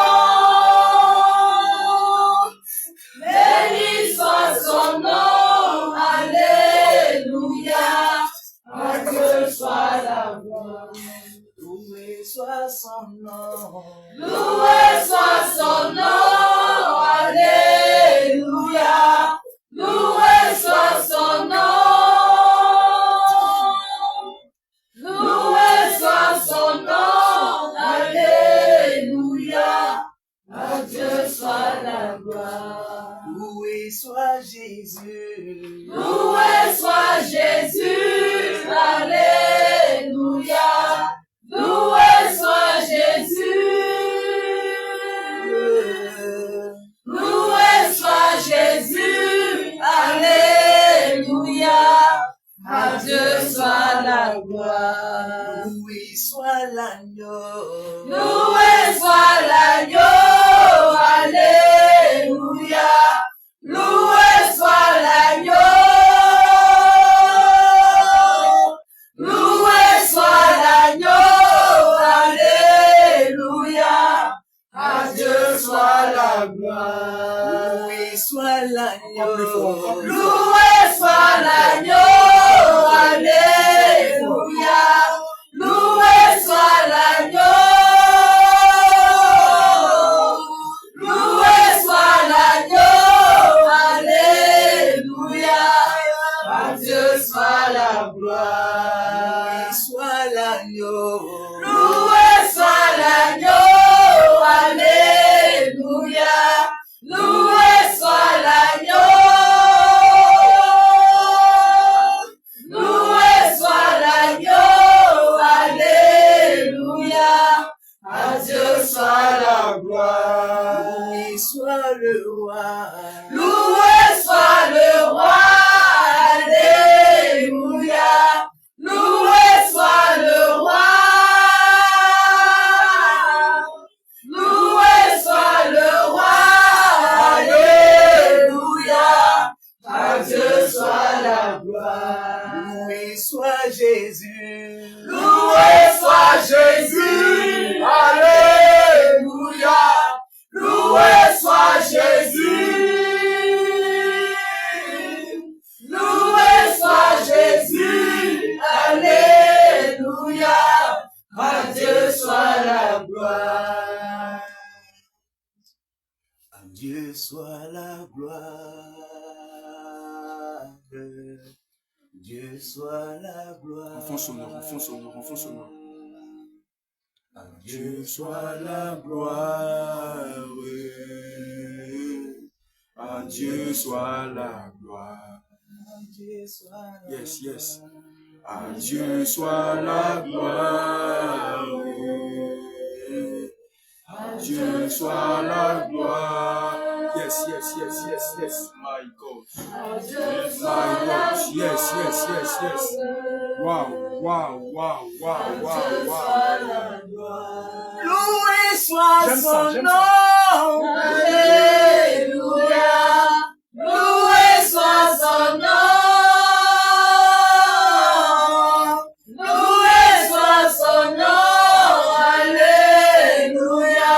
Béni soit son nom. Alléluia. À Dieu soit la gloire. Loué soit son nom. Loué soit son nom, alléluia. Loué soit son nom. Loué soit son nom, alléluia. À Dieu soit la gloire. Loué soit Jésus. Loué soit Jésus, alléluia. Loué soit Jésus. Loué soit l'agneau. Loué soit l'agneau. Alléluia. Loué soit l'agneau. Loué soit l'agneau. Alléluia. À Dieu soit la gloire. Loué soit l'agneau. Loué soit l'agneau. Alléluia. Loué soit l'agneau. Loué soit l'agneau. Alléluia. À Dieu soit la gloire. Loué soit l'agneau. Loué soit l'agneau. Alléluia. Loué soit l'agneau. Loué soit l'agneau. Alléluia. À Dieu soit la gloire. Loué soit le roi. Loué soit le roi. Alléluia. Loué soit le roi. Loué soit le roi. Alléluia. À Dieu soit la gloire. Loué soit Jésus. Loué soit Jésus. Alléluia. Loué soit Jésus. Loué soit Jésus. Alléluia. À Dieu soit la gloire. À Dieu soit la gloire. Dieu soit la gloire. Enfant sonore, enfant sonore, enfant sonore. À Dieu soit la gloire. À Dieu soit la gloire. À Dieu soit la Yes, yes. gloire. À Dieu soit la gloire. À Dieu soit la gloire. Yes, yes, yes, yes, yes. My God. À Dieu My soit la God. Yes, yes, yes, yes. Wow, wow, wow, wow, wow, wow. Loué soit J'aime ça, son j'aime nom. Alléluia. Loué soit son nom. Loué soit son nom. Alléluia.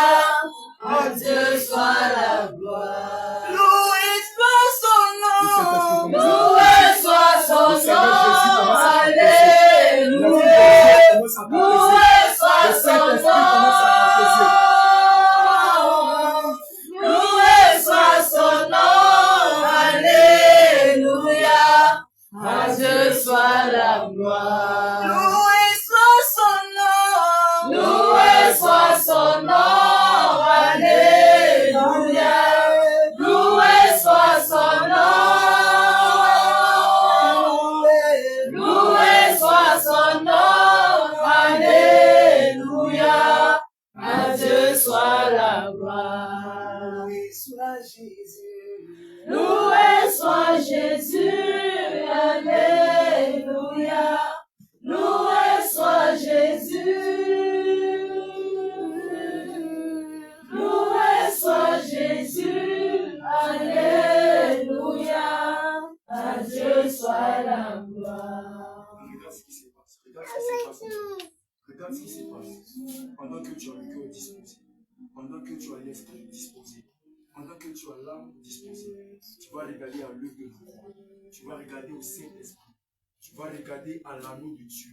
À Dieu soit la gloire. Loué soit son nom. Loué soit son nom. Alléluia. Loué soit son nom. Loué soit son nom. Alléluia. À Dieu soit la gloire. Loué soit son nom. Loué soit son nom. Alléluia. Loué soit son nom. Loué soit son nom. Alléluia. À Dieu soit la gloire. Loué soit Jésus. Loué soit Jésus. Alléluia. Loué soit Jésus. Loué soit Jésus. Alléluia. À Dieu soit la gloire. Regarde ce qui se passe. Regarde ce qui se passe. Regarde ce qui se passe. Pendant que tu as le cœur disposé, pendant que tu as l'esprit disposé, pendant que tu as l'âme disposée, tu vas regarder à l'œuvre de la croix. Tu vas regarder au Saint-Esprit. Tu vas regarder à l'anneau de Dieu.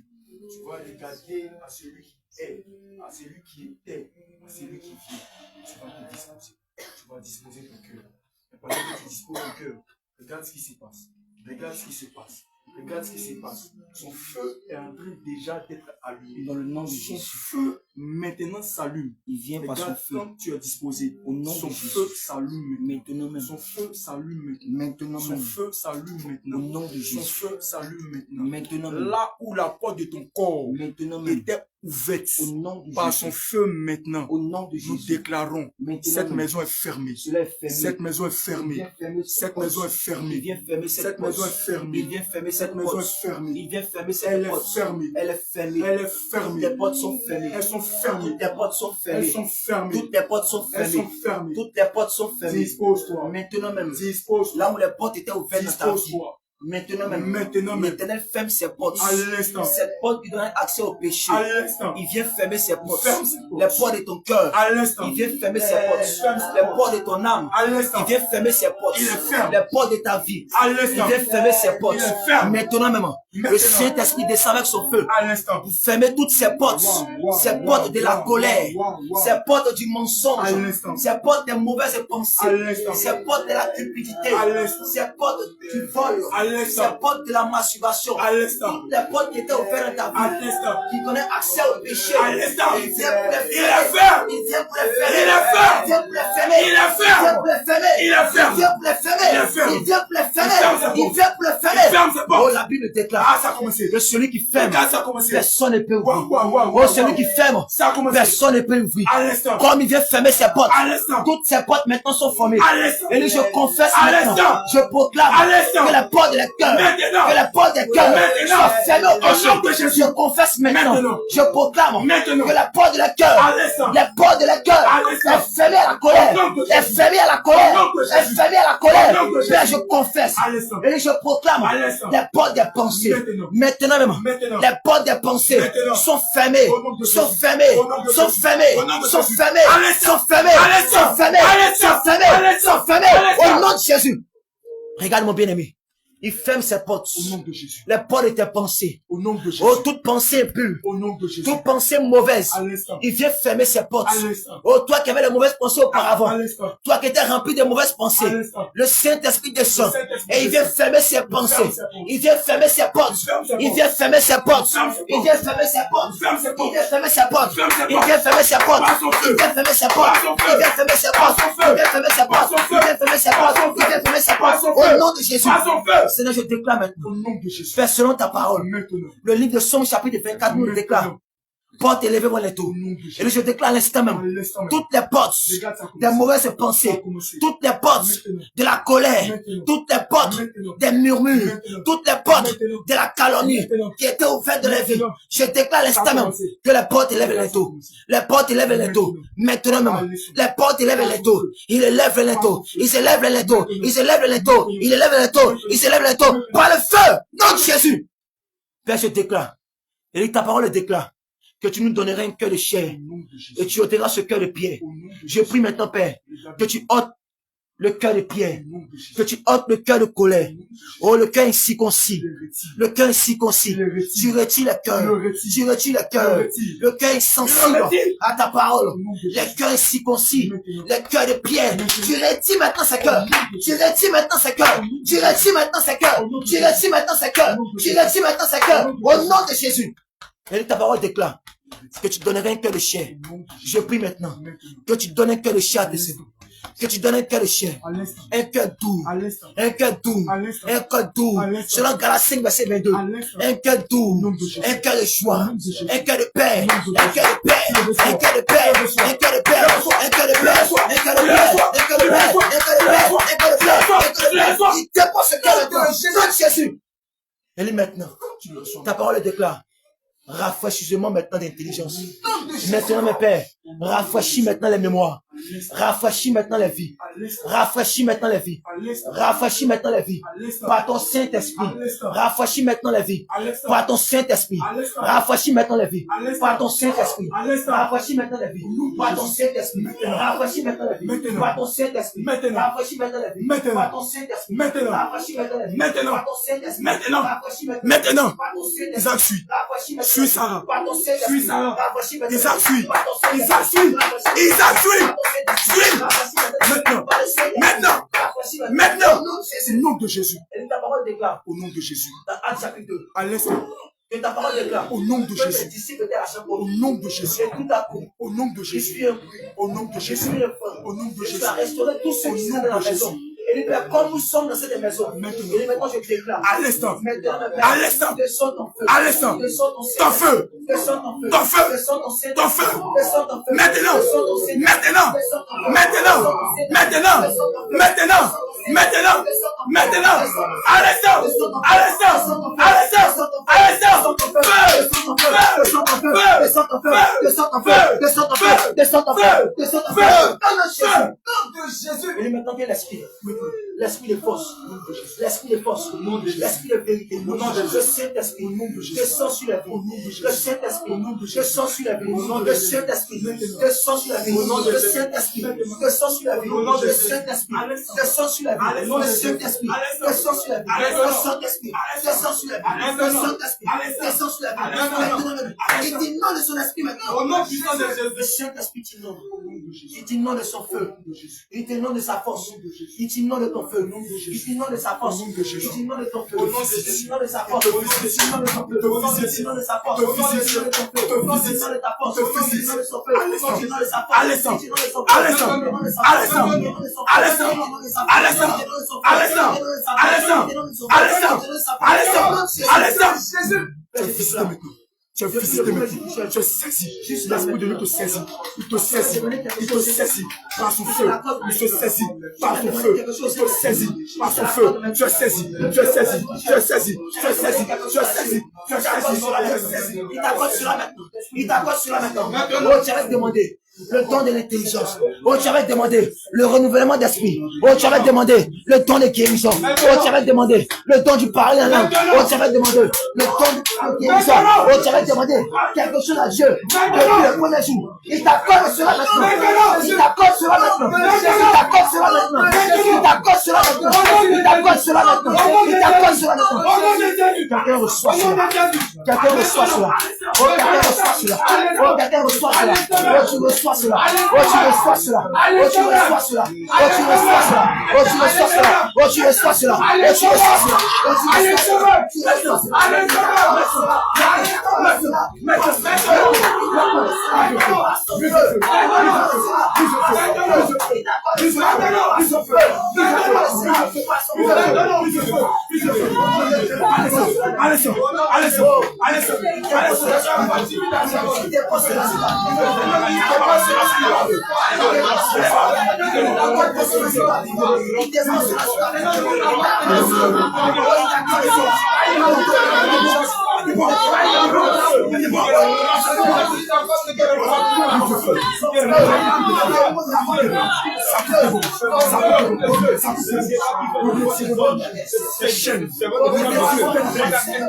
Tu vas regarder à celui qui est, à celui qui était, à celui qui vient. Tu vas te disposer. Tu vas disposer ton cœur. Et pendant que tu disposes ton cœur, regarde ce qui se passe. Regarde ce qui se passe. Regarde ce qui se passe. Son feu est en train déjà d'être allumé. Dans le nom de Son Jésus. feu maintenant s'allume. Il vient par son Regarde feu. quand tu as disposé. Au nom Son de feu Jésus. s'allume maintenant. Maintenant même. Son feu s'allume maintenant. Maintenant Son même. feu s'allume maintenant. Au nom de Son Jésus. feu s'allume maintenant. Maintenant même. Là où la porte de ton corps Maintenant même. était ouverte Au nom de par Jésus. son feu maintenant. Au nom de Nous Jésus. déclarons, Maintenant, cette nous- maison est fermée. Cela est fermé. Cette maison est Il fermée. vient fermer Cette porte. maison est Il fermée. vient fermer cette Cette maison porte. est fermée. Il vient fermer cette Cette maison porte. est fermée. Il vient fermer cette Elle est porte. fermée. Elle est fermée. Elle est fermée. Toutes les portes sont fermées. Elles sont fermées. Toutes les portes sont Elles fermées. sont fermées. Toutes les portes sont Elles sont fermées. fermées. Toutes les portes sont fermées. Dispose-toi. Maintenant même. Dispose-toi. Là où les portes étaient ouvertes dans ta vie. Dispose-toi. Maintenant même. Maintenant même. L'Éternel ferme ses portes. À l'instant. Cette porte qui donne accès au péché. À l'instant. Il vient fermer ses portes. Ferme ses portes. Les portes de ton cœur. À l'instant. Il vient fermer ses portes. Ferme ses Les portes. portes de ton âme. À l'instant. Il vient fermer ses portes. Il les ferme. Les portes de ta vie. À Il l'instant. vient fermer ses portes. Il les ferme. Maintenant même. Le Maintenant. Saint-Esprit descend avec son feu. À l'instant. Pour fermer toutes ces portes. Ces portes de la colère. Ces portes du mensonge. À l'instant. Ces portes des mauvaises À pensées. l'instant. Ces portes de la cupidité. À l'instant. Ces portes du vol. À Ces l'instant. portes de la masturbation. À l'instant. Toutes les portes qui étaient ouvertes dans ta À vie. l'instant. Qui donnaient accès au péché. À l'instant. Il vient pour les Il fermer. les ferme. Il vient pour les fermer. Il les ferme. Il vient pour les fermer. Il les ferme. Il vient pour les fermer. Il les ferme. Il vient pour les fermer. Il les ferme. Il vient pour les Il ferme ses fermer. portes. Il vient pour les Il fermer. ferme ses portes. Oh, la Bible déclare Ah, ça a commencé. que celui qui ferme, Regarde, ça a commencé. personne ne peut ouvrir. Waouh, waouh, Oh, waouh, celui waouh. qui ferme, Ça a commencé. personne ne peut ouvrir. À l'instant. Comme il vient fermer ses portes, À l'instant. toutes ces portes maintenant sont fermées. À l'instant. Et je confesse À maintenant, l'instant. je proclame À l'instant. que les portes de les cœurs, Maintenant. que les portes des cœurs Maintenant. soient fermées au nom de Jésus. Je confesse maintenant, Maintenant. je proclame Maintenant. que la porte de la cœur, À l'instant. les portes de la cœur À l'instant. est fermée à la colère, Au nom de est Jésus. fermée à la colère, Au nom de est Jésus. fermée à la colère. Au nom de Père, Jésus. je confesse À l'instant. et je proclame À l'instant. les portes des pensées. Maintenant. Maintenant même, Maintenant. les portes des pensées Maintenant. sont fermées, Au nom de sont Jésus. fermées, Au nom de sont Jésus. fermées, Au nom de sont Jésus. fermées, À l'instant. sont fermées, À l'instant. sont fermées, À l'instant. sont fermées, À l'instant. sont fermées. À l'instant. Au nom de Jésus. Regarde mon bien-aimé. Il ferme ses portes. Au nom de Jésus. Les portes de tes pensées. Au nom de Jésus. Oh, toute pensée impure, Au nom de Jésus. toute pensée mauvaise. À l'instant. Il vient fermer ses portes. À l'instant. Oh, toi qui avais de mauvaises pensées auparavant. À l'instant. Toi qui étais rempli de mauvaises À pensées. l'instant. Le Saint-Esprit descend. Le Saint-Esprit Et il vient descend. fermer ses pensées. Il vient fermer ses portes. Il vient fermer ses portes. Il vient fermer ses portes. Ferme ses Il portes. vient fermer ses portes. Ferme ses Il portes. vient fermer ses portes. Par son feu. Il vient fermer ses portes. Par son feu. Il vient fermer ses portes. Par son feu. Il vient fermer ses Par portes. son feu. Il vient fermer ses Par portes. son Il vient fermer ses Par portes. son Au feu. nom de Jésus. Par son feu. Seigneur, je déclare maintenant. Au nom de Jésus. Père, selon ta parole, Maintenant. le livre de Somme chapitre 24 nous le déclare. Porte élevée vers les tours. Au nom de Et Jésus. je déclare à l'instant À même. l'instant même. Toutes les portes Regarde, ça a des commencé. mauvaises Ça a pensées. commencé. Toutes les portes Maintenant. de la colère. Maintenant. Toutes les portes Maintenant. des murmures. Maintenant. Toutes les portes Maintenant. de la calomnie Maintenant. qui étaient ouvertes de la vie. Maintenant. Je déclare à l'instant Ça a même commencé. que les portes élèvent les taux. Les portes élèvent les taux. Maintenant même. Les portes élèvent les taux. Il élève les taux. Il s'élève les taux. Il s'élève les taux. Il élève les taux. Il s'élève les taux. Par le feu. Nom de Jésus. Père, je déclare. Et ta parole déclare que tu nous donneras un cœur de chair Au nom de Jésus. et tu ôteras ce cœur de pierre. Au nom de Je Jésus. prie maintenant, Père, que tu ôtes le cœur de pierre, Au nom de Jésus. que tu ôtes le cœur de colère. Oh, le cœur incirconcis, Le retire. le cœur incirconcis. Le retire. Tu retires le cœur, Le retire. tu retires le cœur, Le retire. le cœur insensible Le retire. à ta parole. Au nom de Les Jésus. cœurs incirconcis, Maintenant. les cœurs de pierre. Maintenant. Tu retires maintenant ce cœur. Tu retires maintenant ce cœur. Tu retires maintenant ce cœur. Tu retires maintenant ce cœur. Tu retires maintenant ce cœur. Au nom de Jésus. Et ta parole déclare que tu donnerais un cœur de chair. Au nom de Jésus. Je prie maintenant Maintenant. que tu donnes un cœur de chair à tes servants. Que tu donnes un cœur de chair. À l'instant. Un cœur doux. À l'instant. Un cœur doux. À l'instant. Un cœur doux. À l'instant. Selon Galates 5, verset 22. À l'instant. Un cœur doux. Au nom de Jésus. Un cœur de joie. Au nom de Jésus. Un cœur de paix. Au nom de Un cœur de paix. Jésus. Un cœur de paix. Un cœur de paix. Un cœur de paix. Un cœur de paix. Un cœur de paix. Un cœur de paix. Un cœur de paix. Un cœur de paix. Il dépose ce cœur maintenant. Nom de Jésus. Et lui maintenant. Tu le reçois. Ta parole déclare. Rafraîchissement maintenant d'intelligence. Maintenant, mes pères, rafraîchis maintenant les mémoires. Rafraîchis maintenant les vies. À l'instant. Rafraîchis maintenant les vies. À l'instant. Rafraîchis maintenant les vies. À l'instant. Par ton Saint-Esprit. À l'instant. Rafraîchis maintenant les vies. À l'instant. Par ton Saint-Esprit. À l'instant. Rafraîchis maintenant les vies. À l'instant. Par ton Saint-Esprit. À l'instant. Rafraîchis maintenant les vies. Par ton Saint-Esprit. Rafraîchis maintenant les vies. Maintenant. Par ton Saint-Esprit. Maintenant. Rafraîchis maintenant les vies. Maintenant. Par ton Saint-Esprit. Maintenant. Rafraîchis maintenant les vies. Maintenant. Par ton Saint-Esprit. Maintenant. Rafraîchis maintenant. Maintenant. Par ton Saint-Esprit. Isaac suit. Rafraîchis maintenant. Suis Sarah. Par ton Saint-Esprit. Suis Sarah. Rafraîchis maintenant. Isaac suit. Par ton Saint-Esprit. Isaac suit. Rafraîchis Isaac suit. par ton Saint-Esprit. Suis. Rafraîchis Maintenant. par le Saint-Esprit. Maintenant. Rafraîchis Maintenant. Au nom de Jésus. Au nom de Jésus. Et ta parole déclare Au nom de Jésus. dans Actes chapitre 2. À l'instant. Que ta parole déclare Au nom de que Jésus. les disciples étaient à chaque fois. Au nom de Jésus. Et tout à coup, Au nom de je Jésus. suis un bruit. Au nom de Je Jésus. suis un feu. Au nom de Je Jésus. suis à restaurer tous ceux Au qui nom sont dans la de maison. Jésus. Et Père, comme nous sommes dans cette maison, et maintenant je déclare, à l'instant, maintenant, à l'instant, descends ton feu, à l'instant, descends ton feu, descends ton feu, ton feu, descends ton feu, ton feu, descends ton feu, maintenant, descends ton feu, maintenant, maintenant, maintenant, maintenant, maintenant, maintenant, à l'instant, à l'instant, à l'instant, à l'instant, feu, et maintenant que l'esprit de force, l'esprit de force, l'esprit de vérité, le Saint-Esprit, descend sur la vie, le Saint-Esprit, descend sur la vie, le Saint-Esprit, descend sur la vie, le Saint-Esprit, descend sur la vie, le Saint-Esprit, descend sur la vie, le Saint-Esprit, descend sur la vie, le Saint-Esprit, descend sur la vie, le Saint-Esprit, descend sur la vie, il dit non de son esprit maintenant, le Saint-Esprit dit non, il dit non de son feu, il dit non de sa force, il dit non de ton feu, il dit non de sa force, il dit non de ton feu, il dit non de sa force, il dit non de ton feu, il dit non de sa force, il dit non de ton feu, il dit non de ta force, il dit non de son feu, il dit non de sa force, il dit non de son feu, tu es visité maintenant, tu es saisi, l'esprit de Dieu te saisit, il te saisit, il te saisit par son feu, il te saisit par son feu, il te saisit par son feu, tu es saisi, tu es saisi, tu es saisi, tu es saisi, tu es saisi, tu es saisi, il t'accorde cela maintenant, il t'accorde cela maintenant, oh tu avais demandé le don de l'intelligence. Oh, tu avais demandé le renouvellement d'esprit. Oh, tu avais demandé le don de guérison. Oh, tu avais demandé le don du parler en langue. Oh, tu avais demandé le don de guérison. Oh, tu avais demandé quelque chose à Dieu depuis le premier jour. Il t'accorde cela maintenant. Il t'accorde cela maintenant. Il t'accorde cela maintenant. Il t'accorde cela maintenant. Il t'accorde cela maintenant. Il t'accorde cela maintenant. Quelqu'un reçoit cela. Quelqu'un reçoit cela. Oh, quelqu'un reçoit cela. Oh, quelqu'un reçoit cela. Oh, tu reçois cela. Oh, tu reçois cela. Oh, tu reçois cela. Oh, tu reçois cela. Oh, tu reçois cela. Oh, tu reçois cela. Oh, tu reçois cela. Oh, tu reçois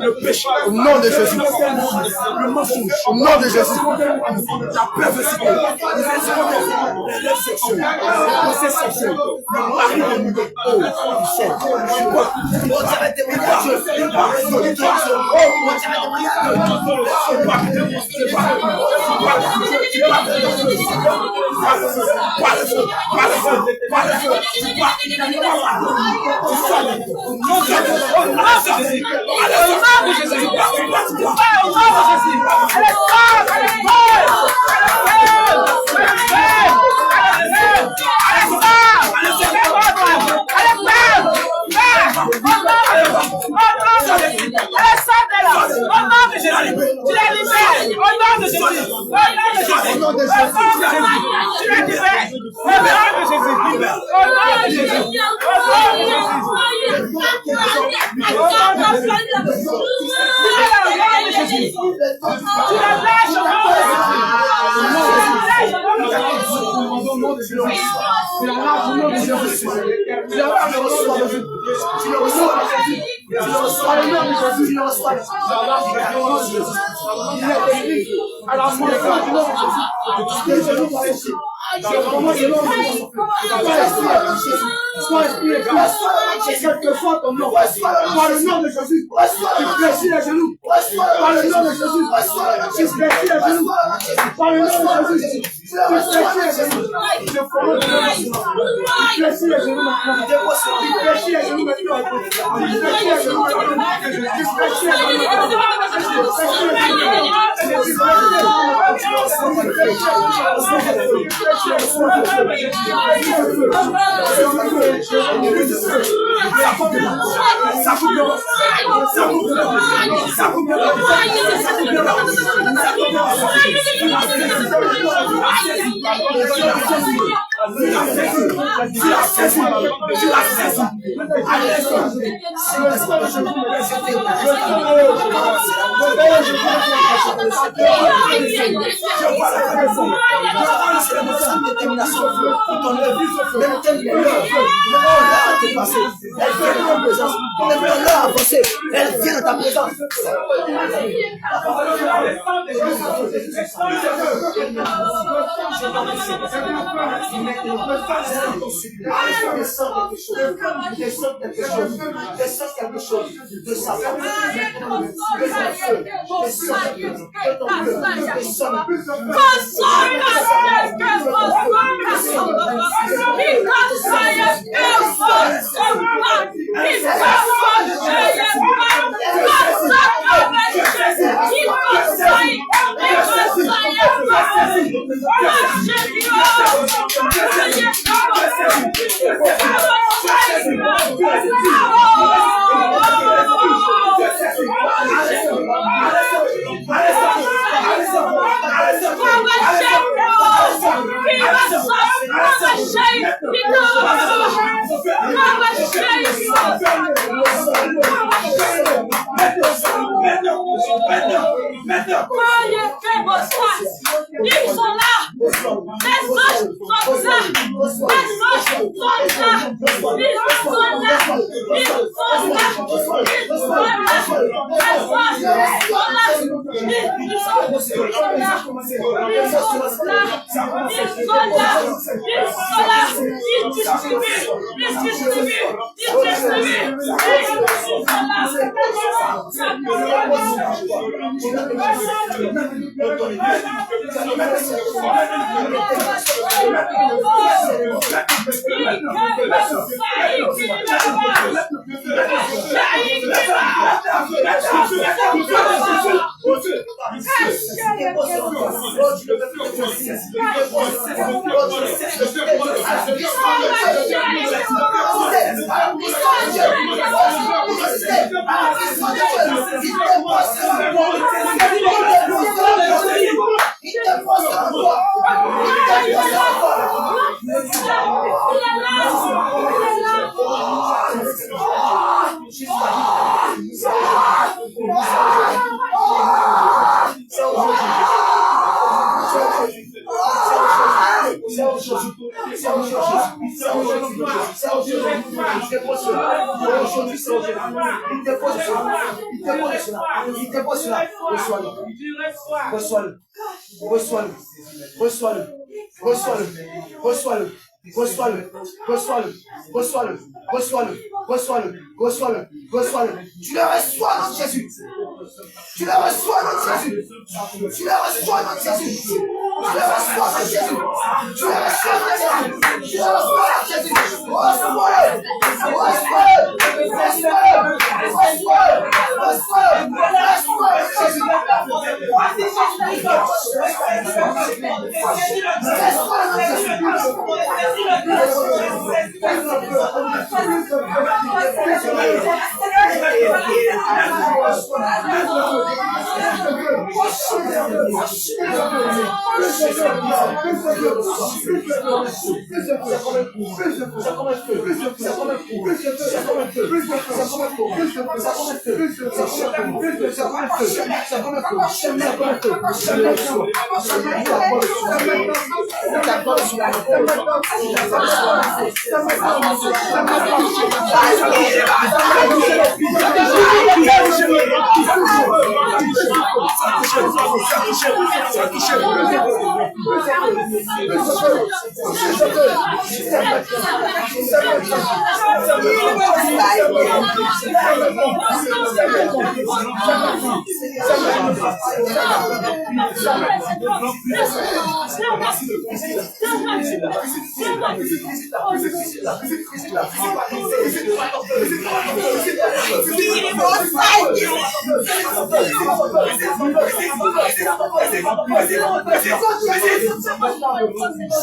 le péché au nom de Jésus, le mensonge au nom de Jésus, la perversité, les rêves sexuels, le procès sexuel, le mari de nous, oh, du ciel, quelquefois ton nom, par le nom de Jésus, tu fléchis les genoux, par le nom de Jésus, tu fléchis les genoux, par le nom de Jésus, tu fléchis les genoux, tu fléchis les genoux maintenant, tu fléchis les genoux maintenant, tu fléchis les genoux maintenant, tu fléchis les genoux maintenant, tu fléchis les genoux maintenant, Elle vient dans ta présence. Ils sont là. Les anges sont là. Reçois-le. Tu le reçois dans Jésus. Tu le reçois dans Jésus. Tu le reçois dans Jésus. Tu le reçois dans Jésus. Tu le reçois dans Jésus. Tu le reçois dans Jésus. Reçois-le.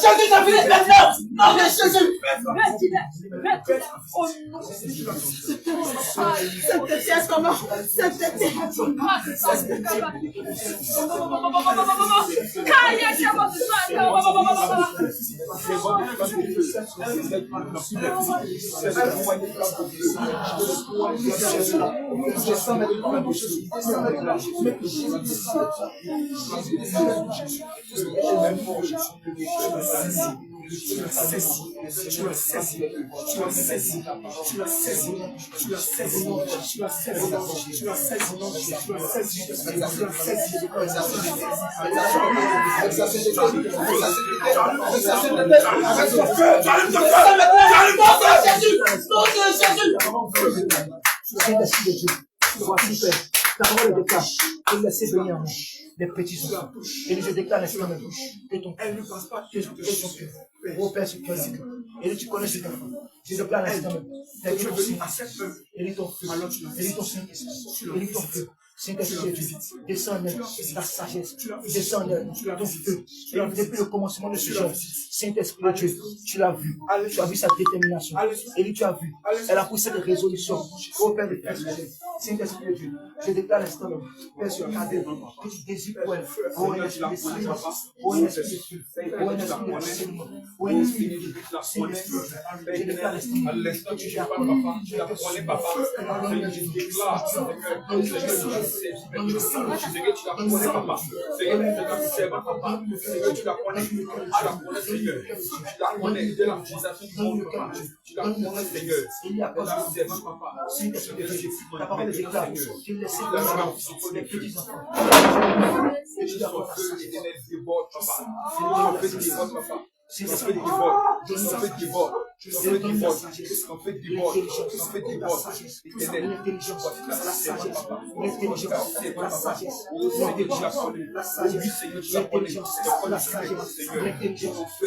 Jésus t'a fini maintenant. Non, mais Jésus. Ta parole déclare que laissez venir en nous les petits enfants. Et je déclare l'instant même que ton cœur, oh Père, ce cœur, et tu connais cet enfant. Je déclare l'instant même que ton Saint, et ton feu, et ton Saint-Esprit, et ton feu. Saint-Esprit de Dieu, descends en elle ta sagesse, descends en elle ton feu. Et depuis le commencement de ce jour, Saint-Esprit de Dieu, tu l'as vu sa détermination. Et tu as vu, elle a poussé des résolutions au Père de Christ. Saint-Esprit de Dieu, je déclare l'instant même, Père sur Cadel, que tu désires pour elle, pour un esprit de sagesse, pour un esprit de feu, pour un esprit de discernement, pour un esprit de vie. Saint-Esprit, je déclare l'instant que tu gères papa, je déclare la parole déclare qu'il laisse les petits enfants. C'est un fait du vol. Tu fais du vol. On fait du vol. Tu fais du vol. L'intelligence, la sagesse, l'intelligence, la sagesse, l'intelligence, la sagesse, l'intelligence, la sagesse, l'intelligence, que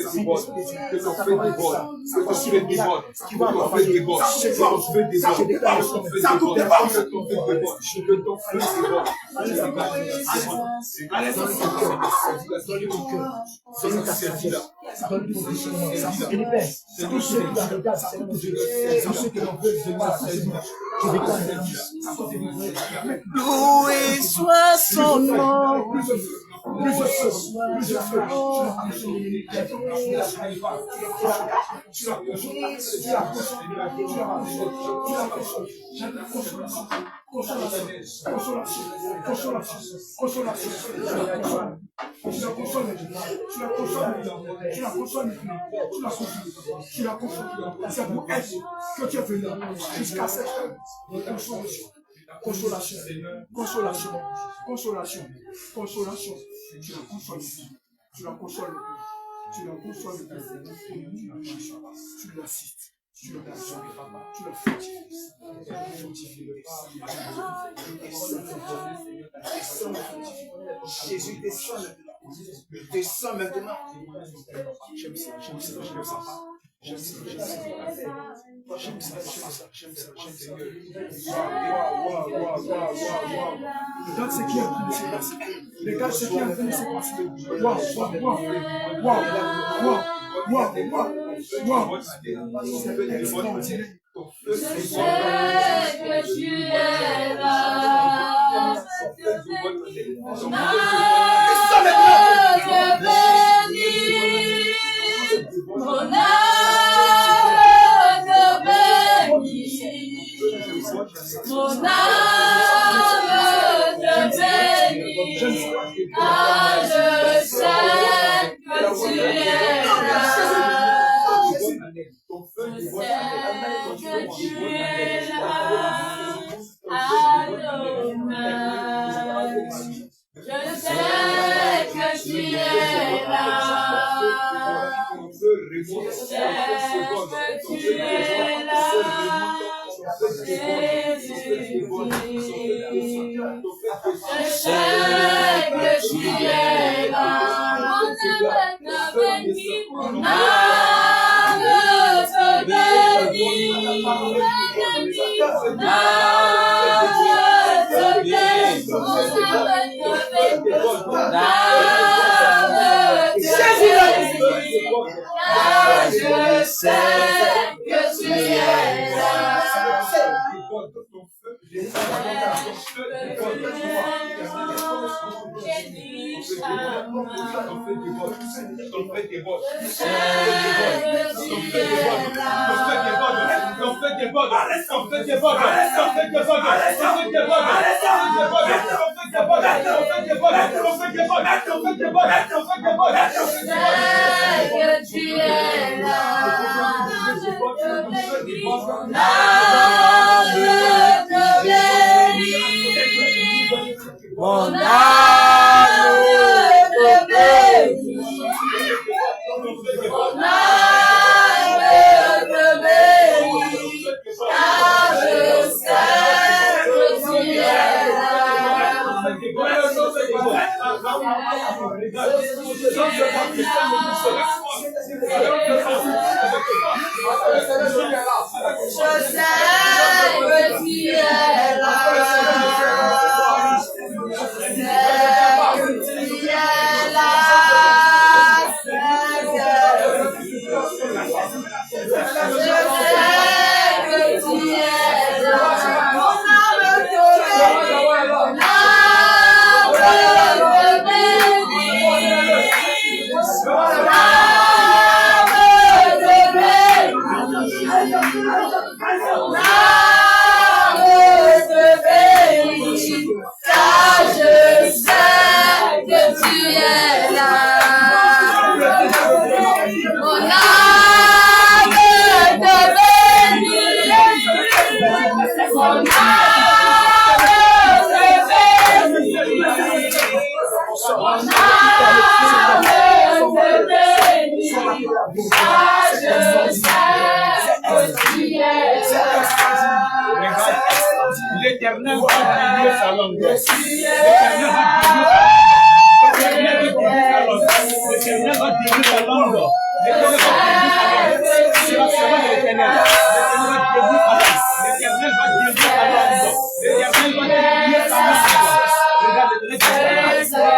l'on fait du vol, que l'on fait du vol, qui va avoir des vols, que l'on fait des vols, que l'on fait des vols, que l'on fait des vols. Allez, donne ton cœur, donne ta sagesse. Donne ton discernement. Et les pères, tous ceux qui la regardent, c'est mon Dieu. Tous ceux qui l'en veulent venir à sa vie, je déclare loué soit son nom. C'est pour elle que tu es venu jusqu'à cette heure. Consolation, consolation, consolation, consolation. Tu la consoles, tu la consoles, tu la consoles, tu l'assistes, tu le consoles, tu le fortifies. Jésus descend maintenant. Descends maintenant. J'aime ça. Regarde ce qui est en train de se passer. Regarde ce qui est en train de se passer. Mon âme te bénit, ah, je sais que tu es là. Je sais que tu es là, Adonai. Je sais que tu es là. Je sais que tu es là. Je sais que tu es là. Mon âme te bénit, mon âme te bénit, mon âme te bénit. Jésus l'a dit. Je sais que tu es là. Mon âme te bénit. Mon âme te bénit. Car je sais que tu es là. Je sais que tu es là. L'Éternel va bénir sa langue. L'Éternel va bénir sa langue. C'est la parole de l'Éternel. L'Éternel va bénir sa langue. L'Éternel va bénir sa langue. Regarde, l'Éternel va bénir sa langue.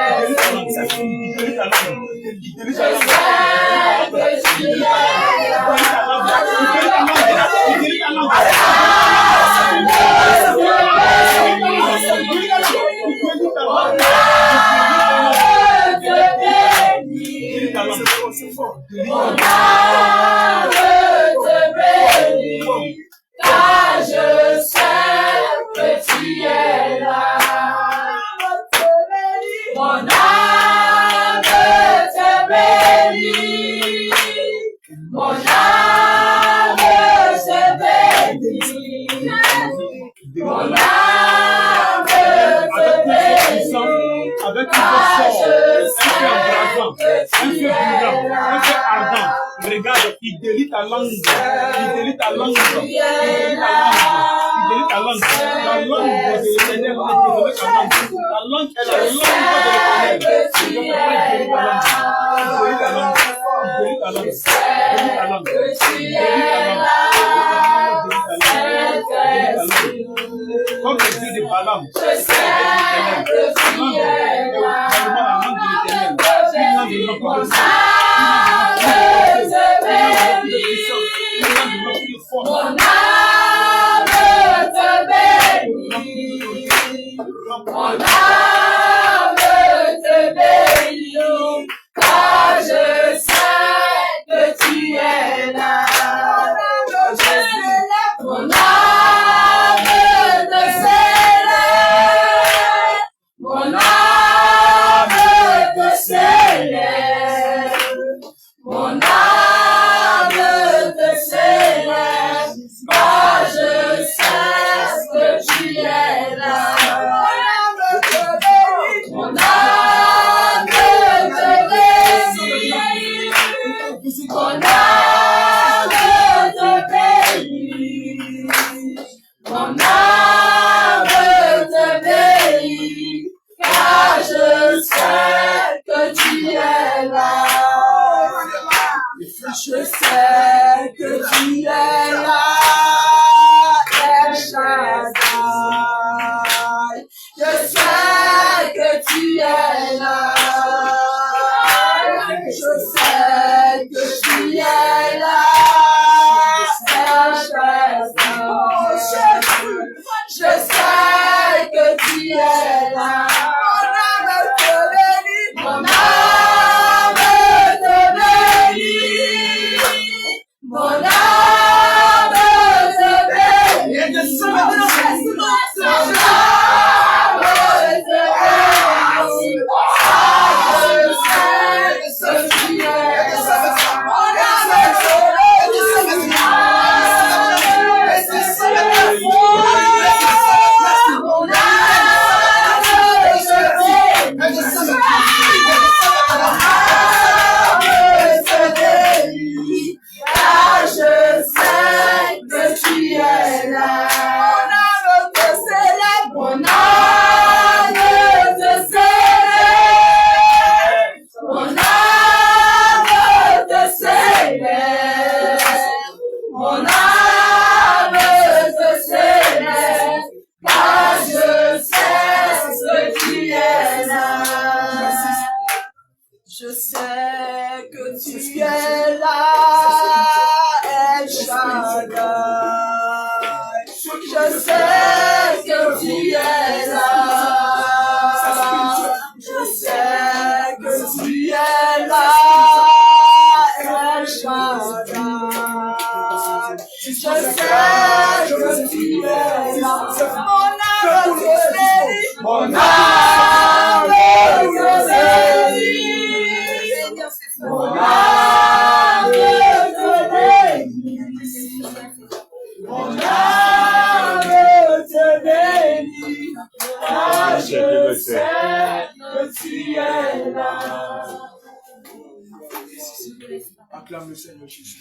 Mon âme te bénit, car je sais que tu es là. Mon âme te bénit, mon âme te bénit, mon âme te bénit, avec car je sais que tu es là. un feu ardent. Regarde, il délie ta langue. Il délie ta langue. Il délie ta langue. La langue de l'Éternel va dévorer ta langue. La langue est la langue de l'Éternel. Il délie ta langue. Il délie ta langue. Il délie ta langue. Il délie ta langue. Comme le Dieu de Balaam, Je sais que tu es là. Mon âme te bénit, mon âme te bénit, mon âme te bénit, car je sais que tu es là. Mon âme te célèbre, mon âme te célèbre, mon âme te célèbre, car je sais que tu es là. Mon âme te bénit, mon âme te bénit, mon âme te bénit, car je sais que tu es là. Je sais que tu es là, El Shaddai. Je sais que tu es là. Je sais que tu es là. Je sais que tu es là. Mon âme te bénit. Mon âme te bénit. Mon âme Acclame le Seigneur Jésus.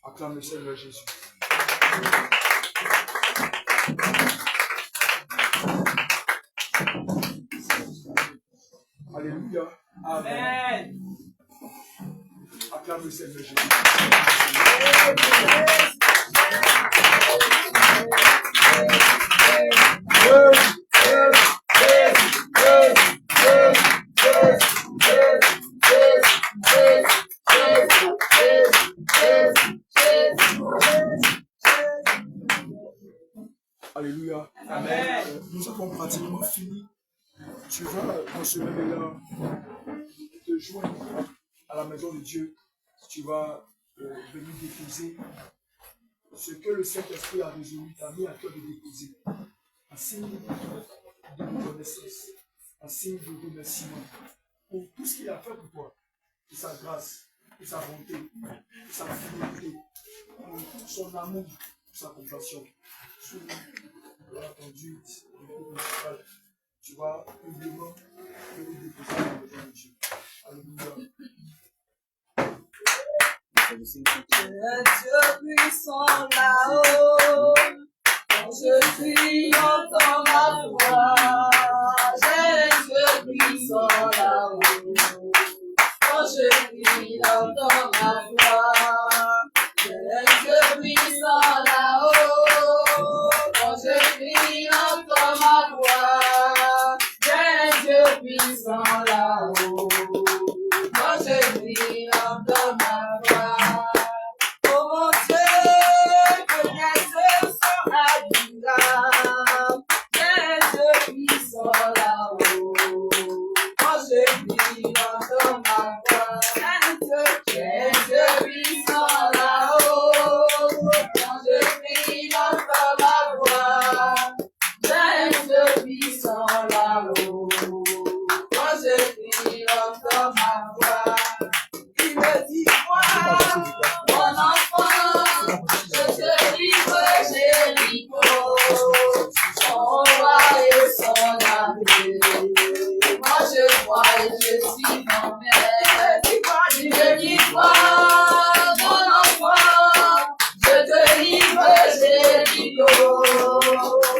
Acclame le Seigneur Jésus. Alléluia. Amen. Acclame le Seigneur Jésus. Alléluia. Amen. Nous avons pratiquement fini. Tu vas dans ce moment-là te joindre à la maison de Dieu. Tu vas venir déposer ce que le Saint-Esprit a résolu, t'a mis à cœur de déposer. Un signe de reconnaissance, un signe de remerciement pour tout ce qu'il a fait pour toi, pour sa grâce, pour sa bonté, pour sa fidélité, pour son amour, pour sa compassion, sous la conduite du groupe musical. Tu vas humblement venir déposer la maison de Dieu. Alléluia. Dieu puissant là-haut, quand je prie, entends ma voix. J'ai Dieu puissant là-haut, quand je prie, entends ma voix. J'ai Dieu puissant là-haut, quand je puissant là-haut. Moi je vis dans ma voix. Oh mon Dieu, que les yeux sont admirables. Les yeux puissants là-haut. Moi je vis dans ma voix. Les yeux puissants là-haut. Moi je vis dans ma voix. Les yeux puissants là-haut. Moi je vis dans ma voix. Il me dit quoi, mon enfant, je te livre Jéricho, son roi et son armée. Moi je crois et je suis en paix. Il me dit quoi, mon enfant, je te livre Jéricho,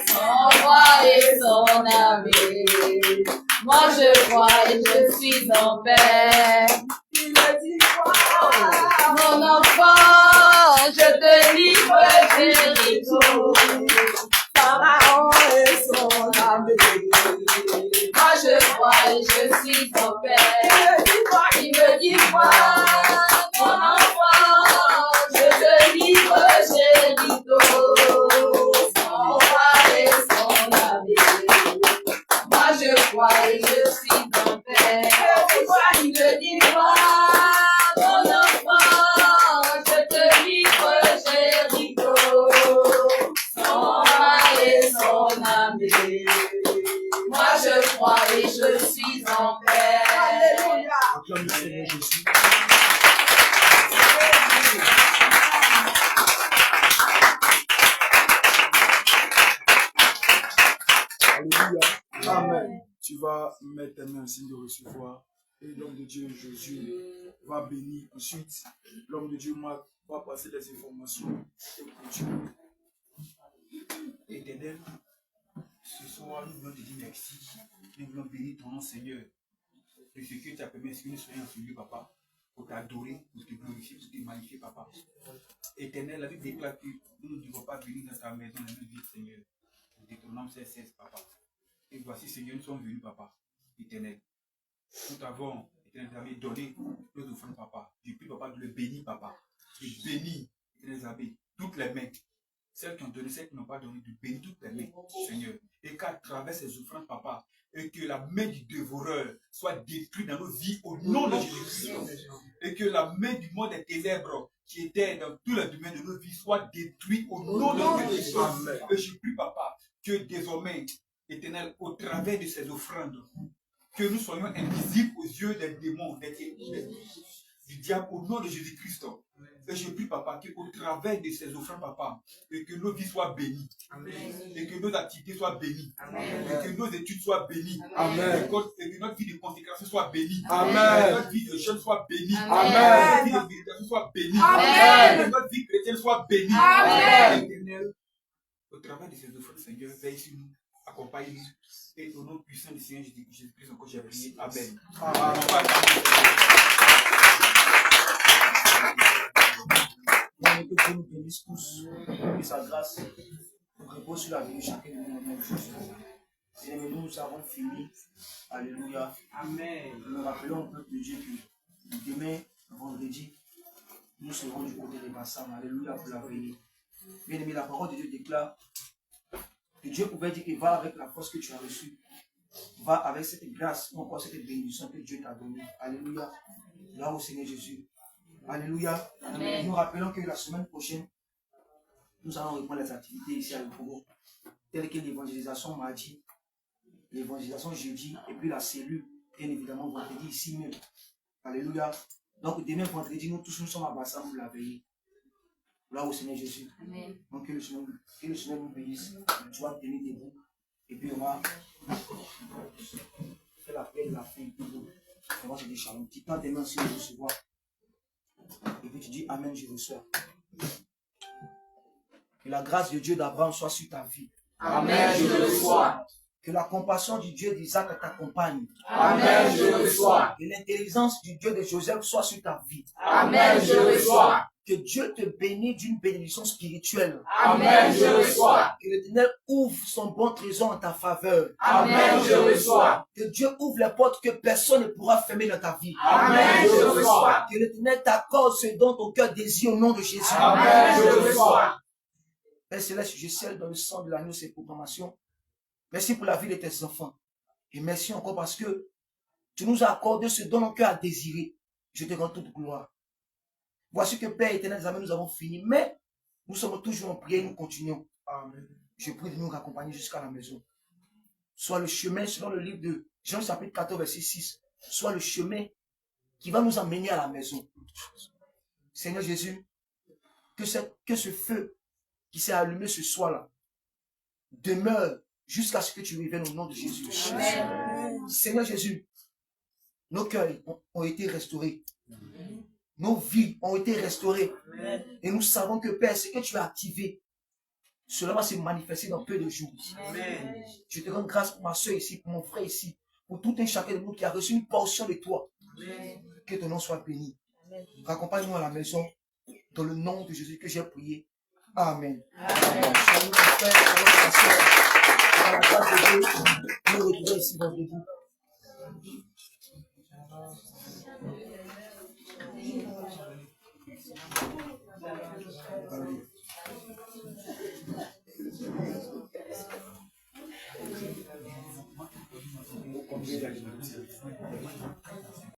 son roi et son armée. Moi je crois et je suis en paix. Il me dit quoi, mon enfant, je te livre Jéricho, Pharaon et son armée. Moi je crois et je suis en paix. Il me dit quoi, mon enfant, je te livre Jéricho, son roi et son armée. Moi je crois et je suis en paix. Il me dit quoi, mon enfant, je te livre Jéricho, son roi et son armée. Moi je crois et je suis en paix. Alléluia. Acclame le Seigneur Jésus. Alléluia. Amen. Tu vas mettre tes mains en signe de recevoir. Et l'homme de Dieu, Jésus, va bénir. Ensuite, l'homme de Dieu, Marc, va passer des informations. Et continue. Éternel, ce soir, nous voulons te dire merci. Nous voulons bénir ton nom, Seigneur. De ce que tu as permis, que nous soyons en ce lieu, Papa, pour t'adorer, pour te glorifier, pour te magnifier, Papa. Éternel, la Bible déclare que nous ne devons pas venir dans ta maison, dans notre vie, Seigneur. Deutéronome 16, Papa. Et voici, Seigneur, nous sommes venus, Papa, éternel. Nous t'avons, éternel, donné nos offrandes, Papa. Je prie, Papa, de le bénir, Papa. De bénir, éternel, Abbé, toutes les mains. Celles qui ont donné, celles qui n'ont pas donné, de bénir toutes les mains, Seigneur. Et qu'à travers ces offrandes, Papa, et que la main du dévoreur soit détruite dans nos vies au nom de Jésus-Christ. Et que la main du monde des ténèbres qui était dans tous les domaines de nos vies soit détruite au nom de Jésus. Et je prie, Papa, que désormais, éternel, au travers de ces offrandes, que nous soyons invisibles aux yeux des démons, du diable, au nom de Jésus-Christ. Et je prie, Papa, qu'au travers de ces offrandes, Papa, et que nos vies soient bénies, et que nos activités soient bénies, et que nos études soient bénies, et que notre vie de consécration soit bénie, et que notre vie de jeûne soit bénie, et que notre vie de méditation soit bénie, et que notre vie chrétienne soit bénie. Éternel, au travers de ces offrandes, Seigneur, veille sur nous, accompagne-nous, et au nom puissant du Seigneur Jésus-Christ, encore j'ai prié. Amen. Que Dieu nous bénisse tous, que sa grâce nous repose sur la vie de chacun de nous. Seigneur, nous avons fini. Alléluia. Amen. Nous rappelons au peuple de Dieu que demain, vendredi, nous serons du côté des Bassam. Alléluia pour la veille. Bien aimé, la parole de Dieu déclare que Dieu pouvait dire qu'il va avec la force que tu as reçue. Va avec cette grâce ou encore cette bénédiction que Dieu t'a donnée. Alléluia. Là au Seigneur Jésus. Alléluia. Amen. Nous rappelons que la semaine prochaine, nous allons reprendre les activités ici à Lupogo, telles que l'évangélisation mardi, l'évangélisation jeudi, et puis la cellule, bien évidemment, vendredi ici même. Alléluia. Donc demain vendredi, nous tous nous sommes à Bassam pour la veille. Là au Seigneur Jésus. Amen. Donc que le Seigneur nous bénisse. Tu vas tenir debout. Et puis on va faire la paix de la fin. On va se dire shalom. Tu tends tes mains sur le recevoir. Et puis tu dis Amen, je reçois. Que la grâce de Dieu d'Abraham soit sur ta vie. Amen, je reçois. Que la compassion du Dieu d'Isaac t'accompagne. Amen, je reçois. Que l'intelligence du Dieu de Joseph soit sur ta vie. Amen, je reçois. Que Dieu te bénisse d'une bénédiction spirituelle. Amen, je reçois. Que l'Éternel ouvre son bon trésor en ta faveur. Amen, je reçois. Que Dieu ouvre les portes que personne ne pourra fermer dans ta vie. Amen, je reçois. Que l'Éternel t'accorde ce dont ton cœur désire au nom de Jésus. Amen, je reçois. Père Céleste, je scelle dans le sang de l'agneau ces proclamations. Merci pour la vie de tes enfants. Et merci encore parce que tu nous as accordé ce dont notre cœur a désiré. Je te rends toute gloire. Voici que Père éternel, nous avons fini. Mais nous sommes toujours en prière et nous continuons. Amen. Je prie de nous raccompagner jusqu'à la maison. Soit le chemin, selon le livre de Jean chapitre 14, verset 6, soit le chemin qui va nous emmener à la maison. Seigneur Jésus, que ce feu qui s'est allumé ce soir-là demeure jusqu'à ce que tu reviennes au nom de Jésus. Amen. Seigneur Jésus, nos cœurs ont été restaurés. Nos vies ont été restaurées. Amen. Et nous savons que Père, ce que tu as activé, cela va se manifester dans peu de jours. Amen. Je te rends grâce pour ma soeur ici, pour mon frère ici, pour tout un chacun de nous qui a reçu une portion de toi. Amen. Que ton nom soit béni. Amen. Raccompagne-nous à la maison dans le nom de Jésus que j'ai prié. Amen. Amen. Salut mon frère, salut ma soeur. Dans la grâce de Dieu, nous retrouvons ici vendredi. Comme je l'ai dit,